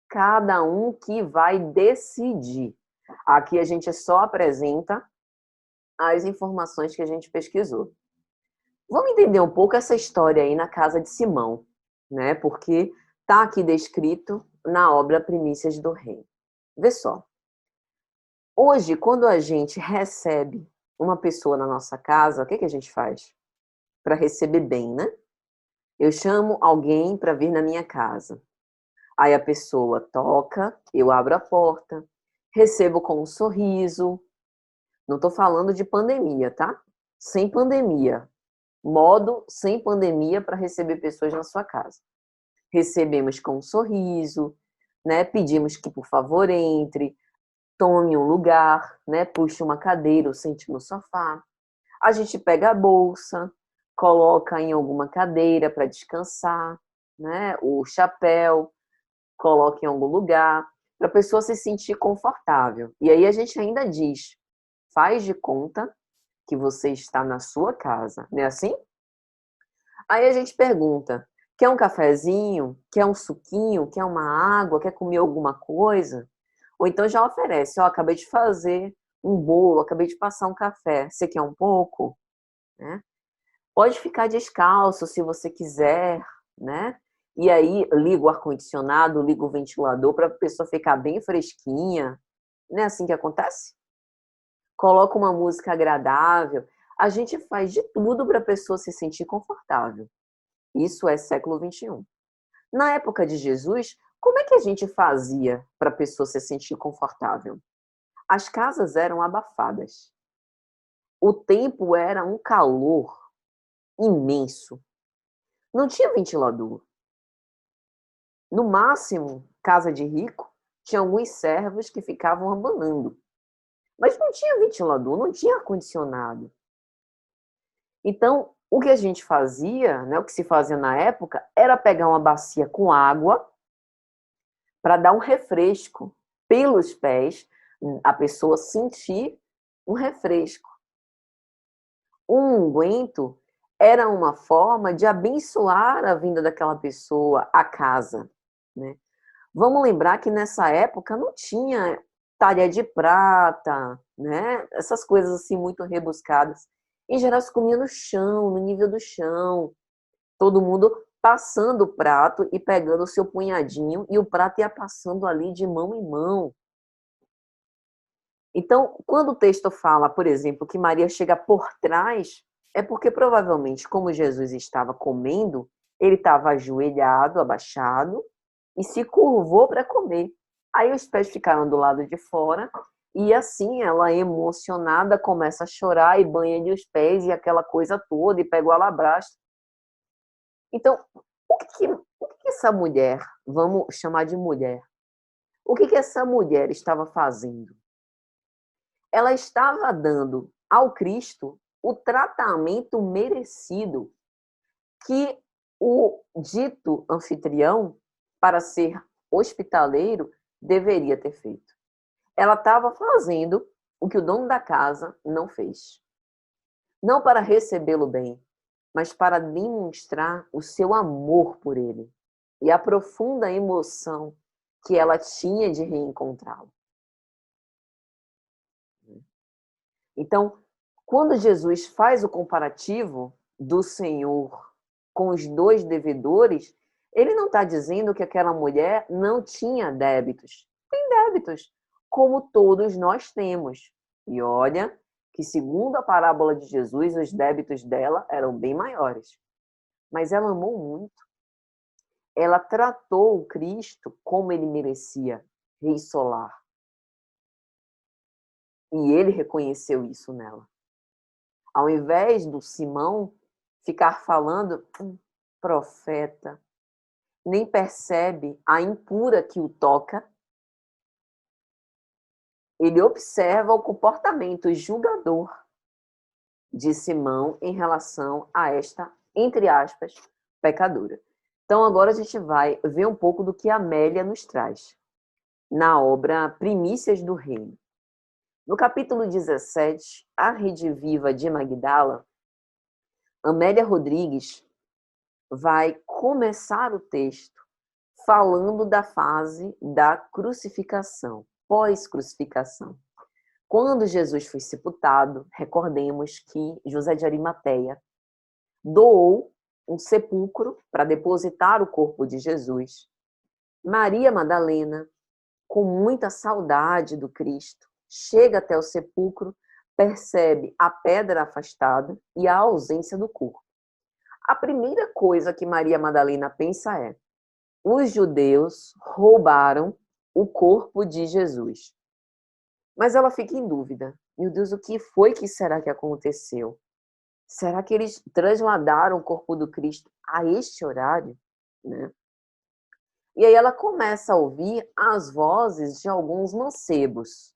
Cada um que vai decidir. Aqui a gente só apresenta as informações que a gente pesquisou. Vamos entender um pouco essa história aí na casa de Simão, né? Porque está aqui descrito na obra Primícias do Reino. Vê só. Hoje, quando a gente recebe uma pessoa na nossa casa, o que a gente faz? para receber bem, né? Eu chamo alguém para vir na minha casa. Aí a pessoa toca, eu abro a porta, recebo com um sorriso. Não estou falando de pandemia, tá? Sem pandemia. Modo sem pandemia para receber pessoas na sua casa. Recebemos com um sorriso, né? Pedimos que, por favor, entre, tome um lugar, né? Puxe uma cadeira ou sente no sofá. A gente pega a bolsa, coloca em alguma cadeira para descansar, né? O chapéu, coloca em algum lugar, para a pessoa se sentir confortável. E aí a gente ainda diz, faz de conta que você está na sua casa, não é assim? Aí a gente pergunta, quer um cafezinho? Quer um suquinho? Quer uma água? Quer comer alguma coisa? Ou então já oferece, ó, acabei de fazer um bolo, acabei de passar um café, você quer um pouco? Né? Pode ficar descalço se você quiser, né? E aí liga o ar-condicionado, liga o ventilador para a pessoa ficar bem fresquinha. Não é assim que acontece? Coloca uma música agradável. A gente faz de tudo para a pessoa se sentir confortável. Isso é século XXI. Na época de Jesus, como é que a gente fazia para a pessoa se sentir confortável? As casas eram abafadas. O tempo era um calor imenso. Não tinha ventilador. No máximo, casa de rico, tinha alguns servos que ficavam abanando. Mas não tinha ventilador, não tinha ar-condicionado. Então, o que a gente fazia, né, o que se fazia na época, era pegar uma bacia com água para dar um refresco pelos pés, a pessoa sentir um refresco. Um unguento era uma forma de abençoar a vinda daquela pessoa à casa, né? Vamos lembrar que nessa época não tinha talher de prata, né? Essas coisas assim muito rebuscadas. Em geral se comia no chão, no nível do chão. Todo mundo passando o prato e pegando o seu punhadinho e o prato ia passando ali de mão em mão. Então, quando o texto fala, por exemplo, que Maria chega por trás, é porque provavelmente, como Jesus estava comendo, ele estava ajoelhado, abaixado, e se curvou para comer. Aí os pés ficaram do lado de fora, e assim ela, emocionada, começa a chorar e banha-lhe os pés e aquela coisa toda, e pega o alabastro. Então, o que essa mulher, vamos chamar de mulher, o que essa mulher estava fazendo? Ela estava dando ao Cristo o tratamento merecido que o dito anfitrião, para ser hospitaleiro, deveria ter feito. Ela estava fazendo o que o dono da casa não fez. Não para recebê-lo bem, mas para demonstrar o seu amor por ele e a profunda emoção que ela tinha de reencontrá-lo. Então, quando Jesus faz o comparativo do Senhor com os dois devedores, ele não está dizendo que aquela mulher não tinha débitos. Tem débitos, como todos nós temos. E olha que, segundo a parábola de Jesus, os débitos dela eram bem maiores. Mas ela amou muito. Ela tratou o Cristo como ele merecia, rei solar. E ele reconheceu isso nela. Ao invés do Simão ficar falando, profeta, nem percebe a impura que o toca, ele observa o comportamento julgador de Simão em relação a esta, entre aspas, pecadora. Então agora a gente vai ver um pouco do que Amélia nos traz na obra Primícias do Reino. No capítulo 17, A Rede Viva de Magdala, Amélia Rodrigues vai começar o texto falando da fase da crucificação, pós-crucificação. Quando Jesus foi sepultado, recordemos que José de Arimateia doou um sepulcro para depositar o corpo de Jesus. Maria Madalena, com muita saudade do Cristo, chega até o sepulcro, percebe a pedra afastada e a ausência do corpo. A primeira coisa que Maria Madalena pensa é: os judeus roubaram o corpo de Jesus. Mas ela fica em dúvida. Meu Deus, o que foi que será que aconteceu? Será que eles trasladaram o corpo do Cristo a este horário? Né? E aí ela começa a ouvir as vozes de alguns mancebos.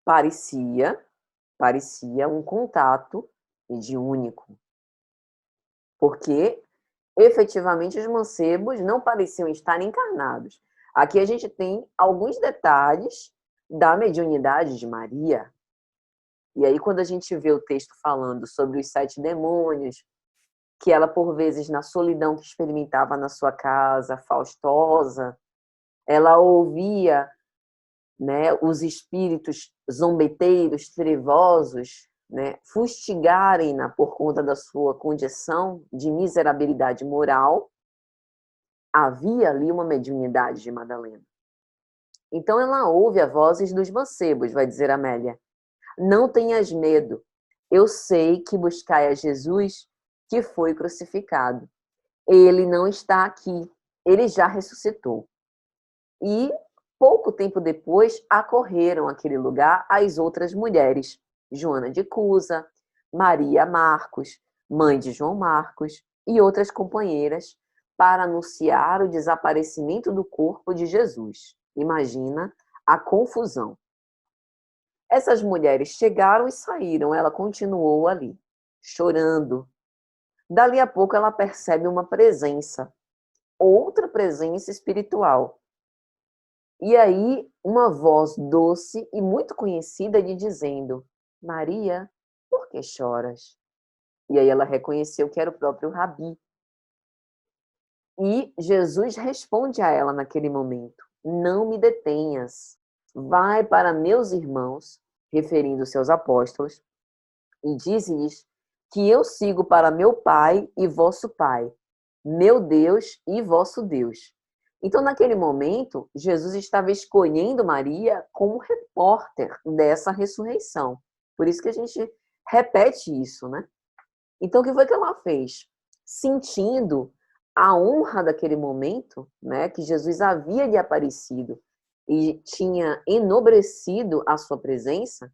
Parecia um contato mediúnico. Porque, efetivamente, os mancebos não pareciam estar encarnados. Aqui a gente tem alguns detalhes da mediunidade de Maria. E aí, quando a gente vê o texto falando sobre os 7 demônios, que ela, por vezes, na solidão que experimentava na sua casa, faustosa, ela ouvia, né, os espíritos zombeteiros, trevosos, né, fustigarem-na por conta da sua condição de miserabilidade moral. Havia ali uma mediunidade de Madalena. Então ela ouve as vozes dos mancebos, vai dizer Amélia. Não tenhas medo, eu sei que buscai a Jesus que foi crucificado. Ele não está aqui, ele já ressuscitou. E pouco tempo depois acorreram àquele lugar as outras mulheres, Joana de Cusa, Maria Marcos, mãe de João Marcos, e outras companheiras, para anunciar o desaparecimento do corpo de Jesus. Imagina a confusão. Essas mulheres chegaram e saíram, ela continuou ali, chorando. Dali a pouco ela percebe uma presença, outra presença espiritual. E aí uma voz doce e muito conhecida lhe dizendo: Maria, por que choras? E aí ela reconheceu que era o próprio Rabi. E Jesus responde a ela naquele momento: não me detenhas, vai para meus irmãos, referindo seus apóstolos, e dize-lhes que eu sigo para meu Pai e vosso Pai, meu Deus e vosso Deus. Então, naquele momento, Jesus estava escolhendo Maria como repórter dessa ressurreição. Por isso que a gente repete isso, né? Então, o que foi que ela fez? Sentindo a honra daquele momento, né, que Jesus havia lhe aparecido e tinha enobrecido a sua presença,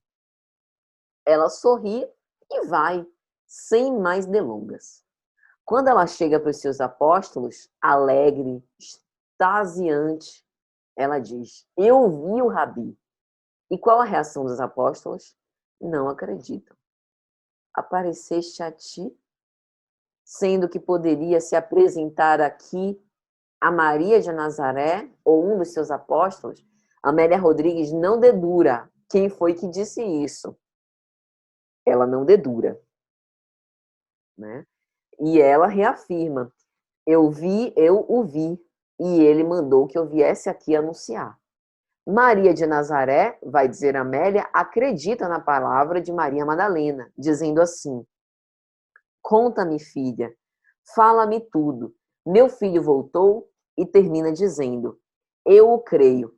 ela sorri e vai, sem mais delongas. Quando ela chega para os seus apóstolos, alegre, extasiante, ela diz: eu vi o Rabi. E qual a reação dos apóstolos? Não acreditam. Apareceste a ti, sendo que poderia se apresentar aqui a Maria de Nazaré ou um dos seus apóstolos? Amélia Rodrigues não dedura quem foi que disse isso. Ela não dedura, né? E ela reafirma: eu o vi, e ele mandou que eu viesse aqui anunciar. Maria de Nazaré, vai dizer Amélia, acredita na palavra de Maria Madalena, dizendo assim: conta-me, filha, fala-me tudo. Meu filho voltou, e termina dizendo: eu o creio.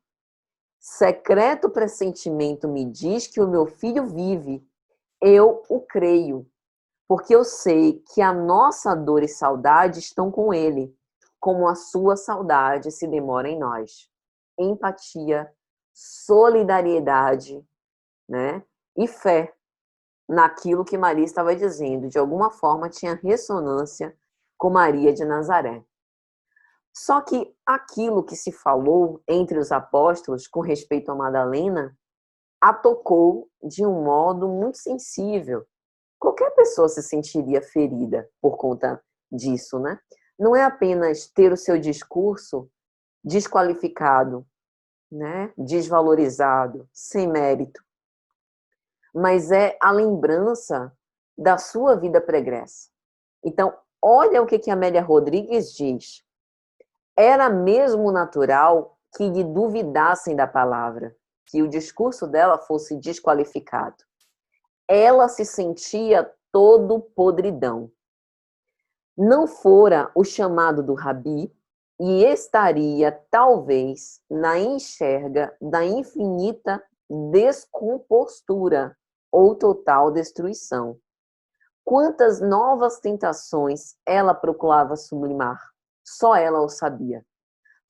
Secreto pressentimento me diz que o meu filho vive. Eu o creio, porque eu sei que a nossa dor e saudade estão com ele, como a sua saudade se demora em nós. Empatia, solidariedade, né? E fé naquilo que Maria estava dizendo. De alguma forma tinha ressonância com Maria de Nazaré. Só que aquilo que se falou entre os apóstolos com respeito a Madalena a tocou de um modo muito sensível. Qualquer pessoa se sentiria ferida por conta disso, né? Não é apenas ter o seu discurso desqualificado, né? Desvalorizado, sem mérito, mas é a lembrança da sua vida pregressa. Então, olha o que a Amélia Rodrigues diz. Era mesmo natural que lhe duvidassem da palavra, que o discurso dela fosse desqualificado. Ela se sentia todo podridão. Não fora o chamado do Rabi e estaria, talvez, na enxerga da infinita descompostura ou total destruição. Quantas novas tentações ela procurava sublimar? Só ela o sabia.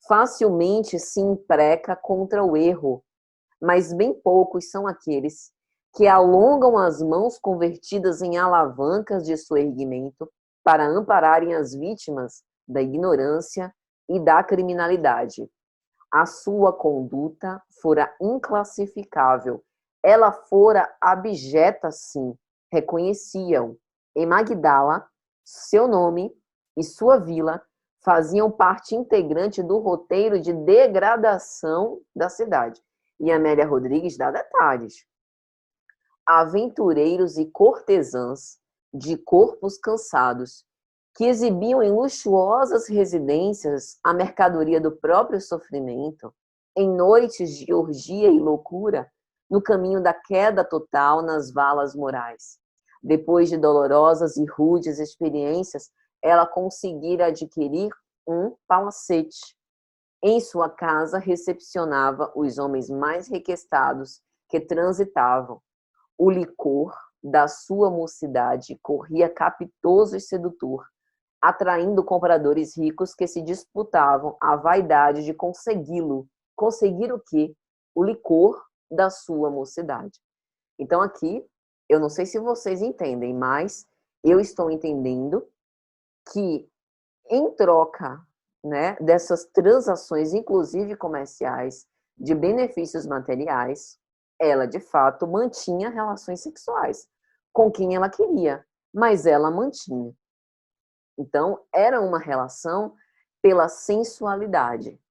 Facilmente se impreca contra o erro, mas bem poucos são aqueles que alongam as mãos convertidas em alavancas de seu erguimento para ampararem as vítimas da ignorância e da criminalidade. A sua conduta fora inclassificável. Ela fora abjeta, sim, reconheciam. Em Magdala, seu nome e sua vila faziam parte integrante do roteiro de degradação da cidade. E Amélia Rodrigues dá detalhes. Aventureiros e cortesãs de corpos cansados, que exibiam em luxuosas residências a mercadoria do próprio sofrimento, em noites de orgia e loucura, no caminho da queda total nas valas morais. Depois de dolorosas e rudes experiências, ela conseguira adquirir um palacete. Em sua casa recepcionava os homens mais requestados que transitavam. O licor da sua mocidade corria capitoso e sedutor, atraindo compradores ricos que se disputavam a vaidade de consegui-lo. Conseguir o quê? O licor da sua mocidade. Então aqui, eu não sei se vocês entendem, mas eu estou entendendo que em troca, né, dessas transações, inclusive comerciais, de benefícios materiais, ela de fato mantinha relações sexuais com quem ela queria, mas ela mantinha. Então, era uma relação pela sensualidade,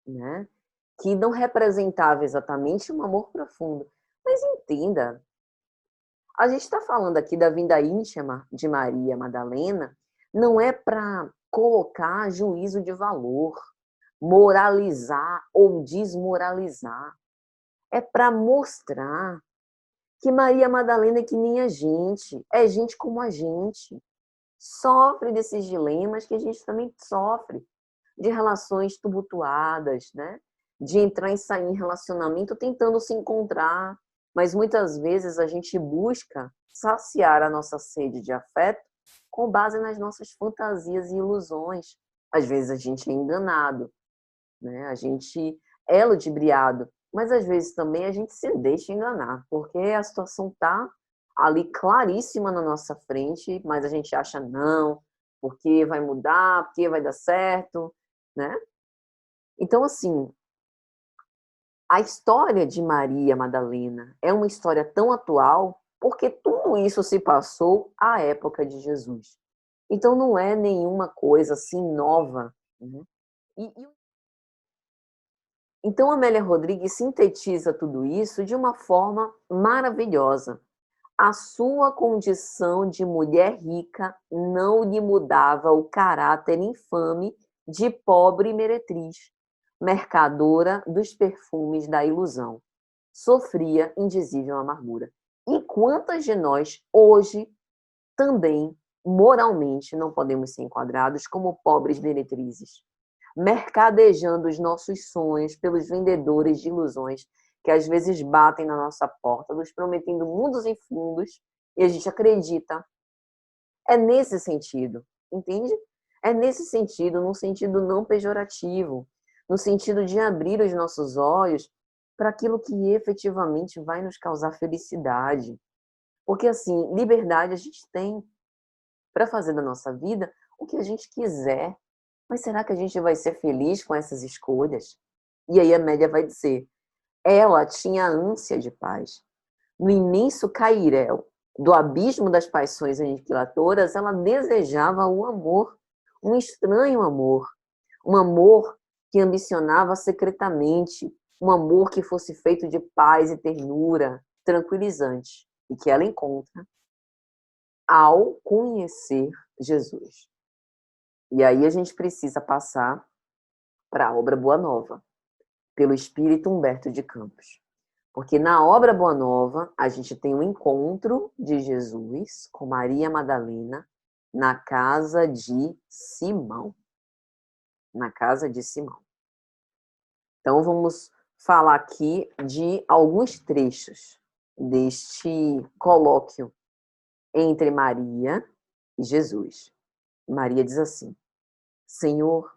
né? Que não representava exatamente um amor profundo. Mas entenda, a gente está falando aqui da vinda íntima de Maria Madalena, não é para colocar juízo de valor, moralizar ou desmoralizar. É para mostrar que Maria Madalena é que nem a gente, é gente como a gente. Sofre desses dilemas que a gente também sofre, de relações tumultuadas, né? De entrar e sair em relacionamento tentando se encontrar, mas muitas vezes a gente busca saciar a nossa sede de afeto com base nas nossas fantasias e ilusões. Às vezes a gente é enganado, né? A gente é ludibriado, mas às vezes também a gente se deixa enganar, porque a situação está ali claríssima na nossa frente, mas a gente acha não, porque vai mudar, porque vai dar certo, né? Então, assim, a história de Maria Madalena é uma história tão atual porque tudo isso se passou à época de Jesus. Então, não é nenhuma coisa assim nova, né? Então, Amélia Rodrigues sintetiza tudo isso de uma forma maravilhosa. A sua condição de mulher rica não lhe mudava o caráter infame de pobre meretriz, mercadora dos perfumes da ilusão. Sofria indizível amargura. E quantas de nós, hoje, também, moralmente, não podemos ser enquadrados como pobres meretrizes, mercadejando os nossos sonhos pelos vendedores de ilusões que às vezes batem na nossa porta, nos prometendo mundos e fundos, e a gente acredita. É nesse sentido, entende? É nesse sentido, num sentido não pejorativo, no sentido de abrir os nossos olhos para aquilo que efetivamente vai nos causar felicidade. Porque, assim, liberdade a gente tem para fazer da nossa vida o que a gente quiser. Mas será que a gente vai ser feliz com essas escolhas? E aí a média vai dizer, ela tinha ânsia de paz. No imenso cairel do abismo das paixões aniquiladoras, ela desejava o amor, um estranho amor, um amor que ambicionava secretamente, um amor que fosse feito de paz e ternura, tranquilizante, e que ela encontra ao conhecer Jesus. E aí a gente precisa passar para a obra Boa Nova, pelo espírito Humberto de Campos. Porque na obra Boa Nova, a gente tem um encontro de Jesus com Maria Madalena na casa de Simão. Na casa de Simão. Então, vamos falar aqui de alguns trechos deste colóquio entre Maria e Jesus. Maria diz assim: Senhor,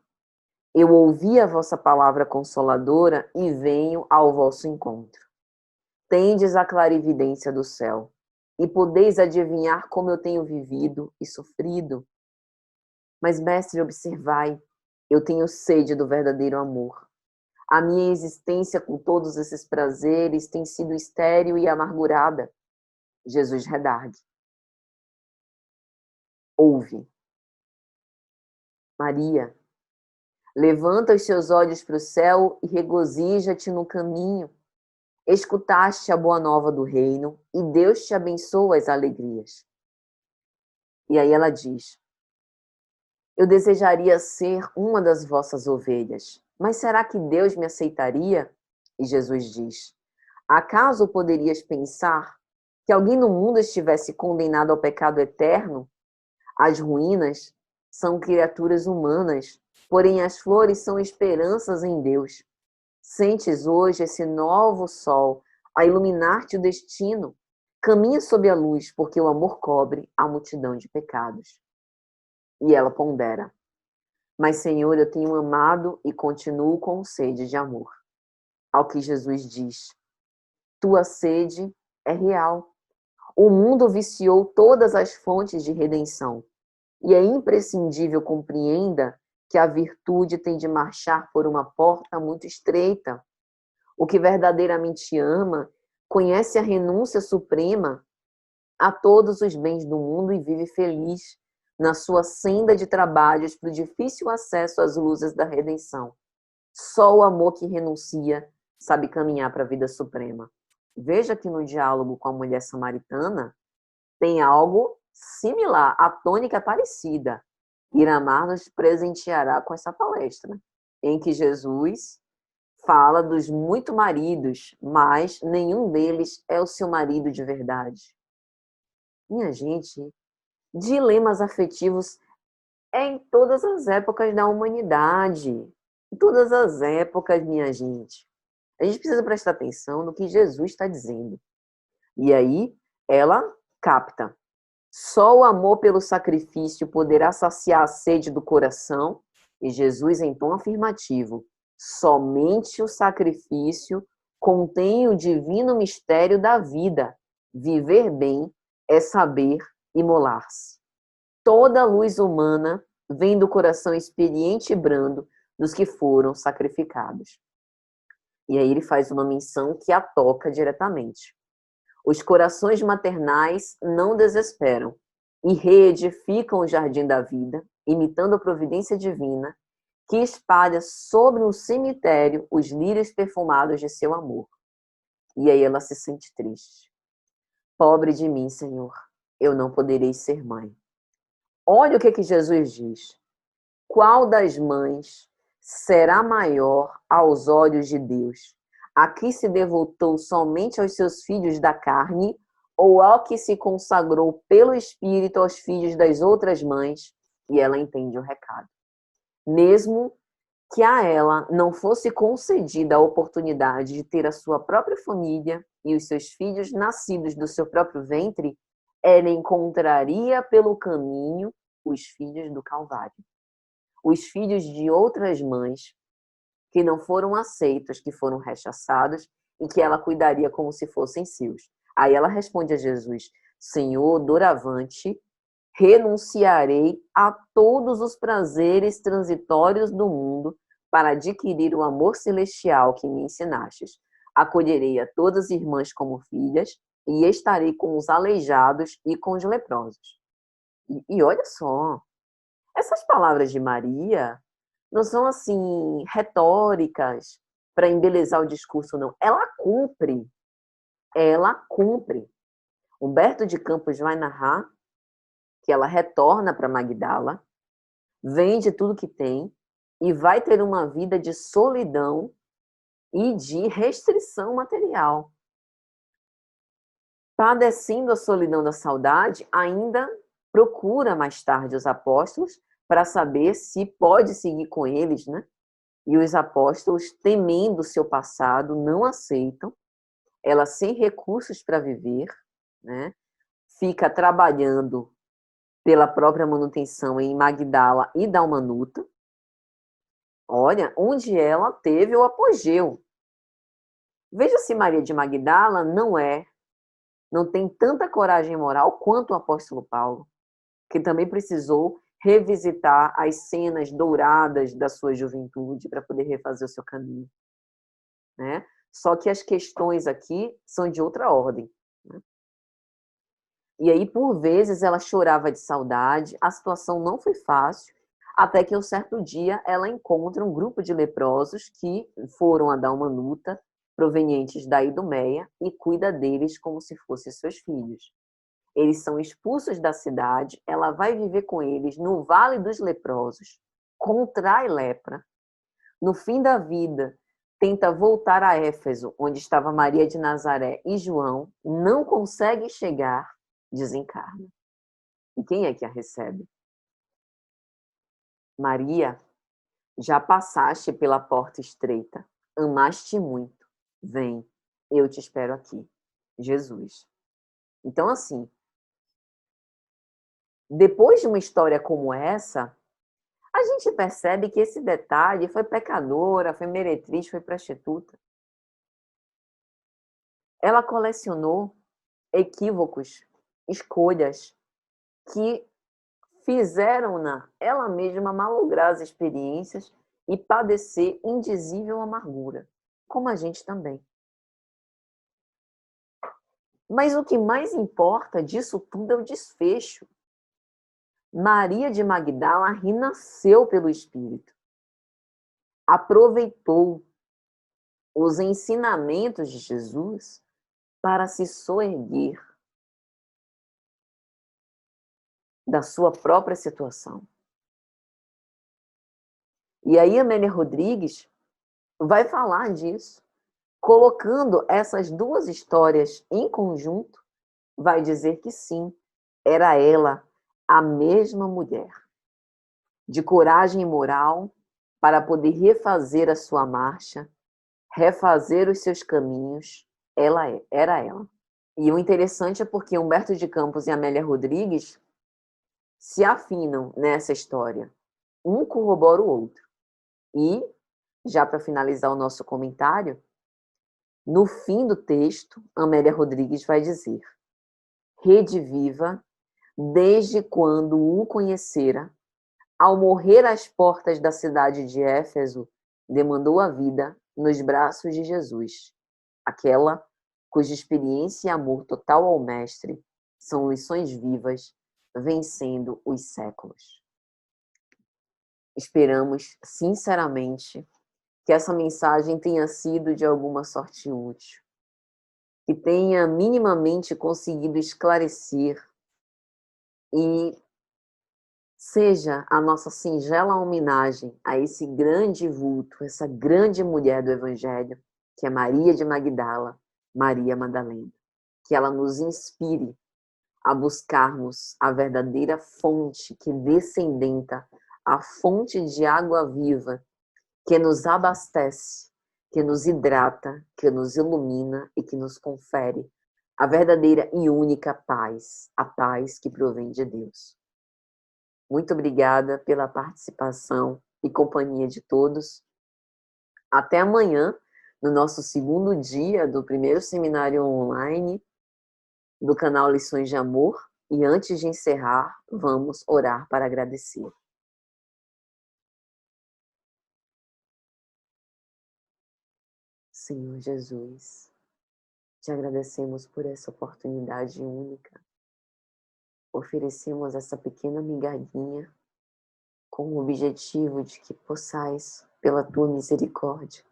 eu ouvi a vossa palavra consoladora e venho ao vosso encontro. Tendes a clarividência do céu e podeis adivinhar como eu tenho vivido e sofrido. Mas, mestre, observai, eu tenho sede do verdadeiro amor. A minha existência com todos esses prazeres tem sido estéril e amargurada. Jesus redargue. Ouve. Maria, levanta os seus olhos para o céu e regozija-te no caminho. Escutaste a boa nova do reino e Deus te abençoa as alegrias. E aí ela diz: eu desejaria ser uma das vossas ovelhas, mas será que Deus me aceitaria? E Jesus diz: acaso poderias pensar que alguém no mundo estivesse condenado ao pecado eterno? As ruínas são criaturas humanas, porém as flores são esperanças em Deus. Sentes hoje esse novo sol a iluminar-te o destino. Caminha sob a luz, porque o amor cobre a multidão de pecados. E ela pondera: mas, Senhor, eu tenho amado e continuo com sede de amor. Ao que Jesus diz: tua sede é real. O mundo viciou todas as fontes de redenção. E é imprescindível compreenda que a virtude tem de marchar por uma porta muito estreita. O que verdadeiramente ama conhece a renúncia suprema a todos os bens do mundo e vive feliz na sua senda de trabalhos para o difícil acesso às luzes da redenção. Só o amor que renuncia sabe caminhar para a vida suprema. Veja que no diálogo com a mulher samaritana tem algo similar, a tônica é parecida. Iramar nos presenteará com essa palestra, em que Jesus fala dos muito maridos, mas nenhum deles é o seu marido de verdade. Minha gente, dilemas afetivos é em todas as épocas da humanidade. Em todas as épocas, minha gente. A gente precisa prestar atenção no que Jesus está dizendo. E aí, ela capta. Só o amor pelo sacrifício poderá saciar a sede do coração. E Jesus, em tom afirmativo: somente o sacrifício contém o divino mistério da vida. Viver bem é saber imolar-se. Toda a luz humana vem do coração experiente e brando dos que foram sacrificados. E aí ele faz uma menção que a toca diretamente. Os corações maternais não desesperam e reedificam o jardim da vida, imitando a providência divina, que espalha sobre um cemitério os lírios perfumados de seu amor. E aí ela se sente triste. Pobre de mim, Senhor, eu não poderei ser mãe. Olha o que Jesus diz. Qual das mães será maior aos olhos de Deus? A que se devotou somente aos seus filhos da carne, ou ao que se consagrou pelo Espírito aos filhos das outras mães? E ela entende o recado. Mesmo que a ela não fosse concedida a oportunidade de ter a sua própria família e os seus filhos nascidos do seu próprio ventre, ela encontraria pelo caminho os filhos do Calvário. Os filhos de outras mães que não foram aceitos, que foram rechaçados e que ela cuidaria como se fossem seus. Aí ela responde a Jesus: Senhor, doravante, renunciarei a todos os prazeres transitórios do mundo para adquirir o amor celestial que me ensinastes. Acolherei a todas as irmãs como filhas e estarei com os aleijados e com os leprosos. E olha só, essas palavras de Maria não são assim retóricas para embelezar o discurso, não. Ela cumpre. Ela cumpre. Humberto de Campos vai narrar que ela retorna para Magdala, vende tudo que tem e vai ter uma vida de solidão e de restrição material. Padecendo a solidão da saudade, ainda procura mais tarde os apóstolos para saber se pode seguir com eles, né? E os apóstolos, temendo o seu passado, não aceitam. Ela sem recursos para viver, né? fica trabalhando pela própria manutenção em Magdala e Dalmanuta. Olha, onde ela teve o apogeu. Veja se Maria de Magdala não tem tanta coragem moral quanto o apóstolo Paulo, que também precisou revisitar as cenas douradas da sua juventude para poder refazer o seu caminho, né? Só que as questões aqui são de outra ordem, né? E aí, por vezes, ela chorava de saudade, a situação não foi fácil, até que um certo dia ela encontra um grupo de leprosos que foram a Dalmanuta, provenientes da Idumeia, e cuida deles como se fossem seus filhos. Eles são expulsos da cidade, ela vai viver com eles no Vale dos Leprosos, contrai lepra. No fim da vida, tenta voltar a Éfeso, onde estava Maria de Nazaré e João, não consegue chegar, desencarna. E quem é que a recebe? Maria, já passaste pela porta estreita, amaste muito, vem, eu te espero aqui. Jesus. Então, assim, depois de uma história como essa, a gente percebe que esse detalhe foi pecadora, foi meretriz, foi prostituta. Ela colecionou equívocos, escolhas que fizeram-na ela mesma malograr as experiências e padecer indizível amargura, como a gente também. Mas o que mais importa disso tudo é o desfecho. Maria de Magdala renasceu pelo Espírito. Aproveitou os ensinamentos de Jesus para se soerguer da sua própria situação. E aí Amélia Rodrigues vai falar disso, colocando essas duas histórias em conjunto, vai dizer que sim, era ela a mesma mulher, de coragem moral para poder refazer a sua marcha, refazer os seus caminhos, era ela. E o interessante é porque Humberto de Campos e Amélia Rodrigues se afinam nessa história. Um corrobora o outro. E, já para finalizar o nosso comentário, no fim do texto, Amélia Rodrigues vai dizer: Rede viva, desde quando o conhecera, ao morrer às portas da cidade de Éfeso, demandou a vida nos braços de Jesus, aquela cuja experiência e amor total ao Mestre são lições vivas, vencendo os séculos. Esperamos, sinceramente, que essa mensagem tenha sido de alguma sorte útil, que tenha minimamente conseguido esclarecer e seja a nossa singela homenagem a esse grande vulto, essa grande mulher do Evangelho, que é Maria de Magdala, Maria Madalena. Que ela nos inspire a buscarmos a verdadeira fonte que descendenta, a fonte de água viva, que nos abastece, que nos hidrata, que nos ilumina e que nos confere a verdadeira e única paz, a paz que provém de Deus. Muito obrigada pela participação e companhia de todos. Até amanhã, no nosso segundo dia do primeiro seminário online do canal Lições de Amor. E antes de encerrar, vamos orar para agradecer. Senhor Jesus, te agradecemos por essa oportunidade única. Oferecemos essa pequena migalhinha com o objetivo de que possais, pela tua misericórdia,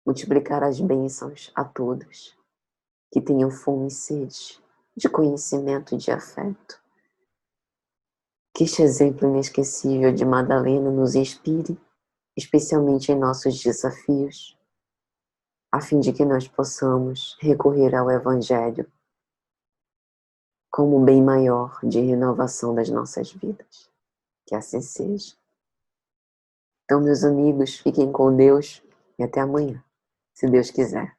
multiplicar as bênçãos a todos que tenham fome e sede de conhecimento e de afeto. Que este exemplo inesquecível de Madalena nos inspire, especialmente em nossos desafios, a fim de que nós possamos recorrer ao Evangelho como um bem maior de renovação das nossas vidas. Que assim seja. Então, meus amigos, fiquem com Deus e até amanhã, se Deus quiser.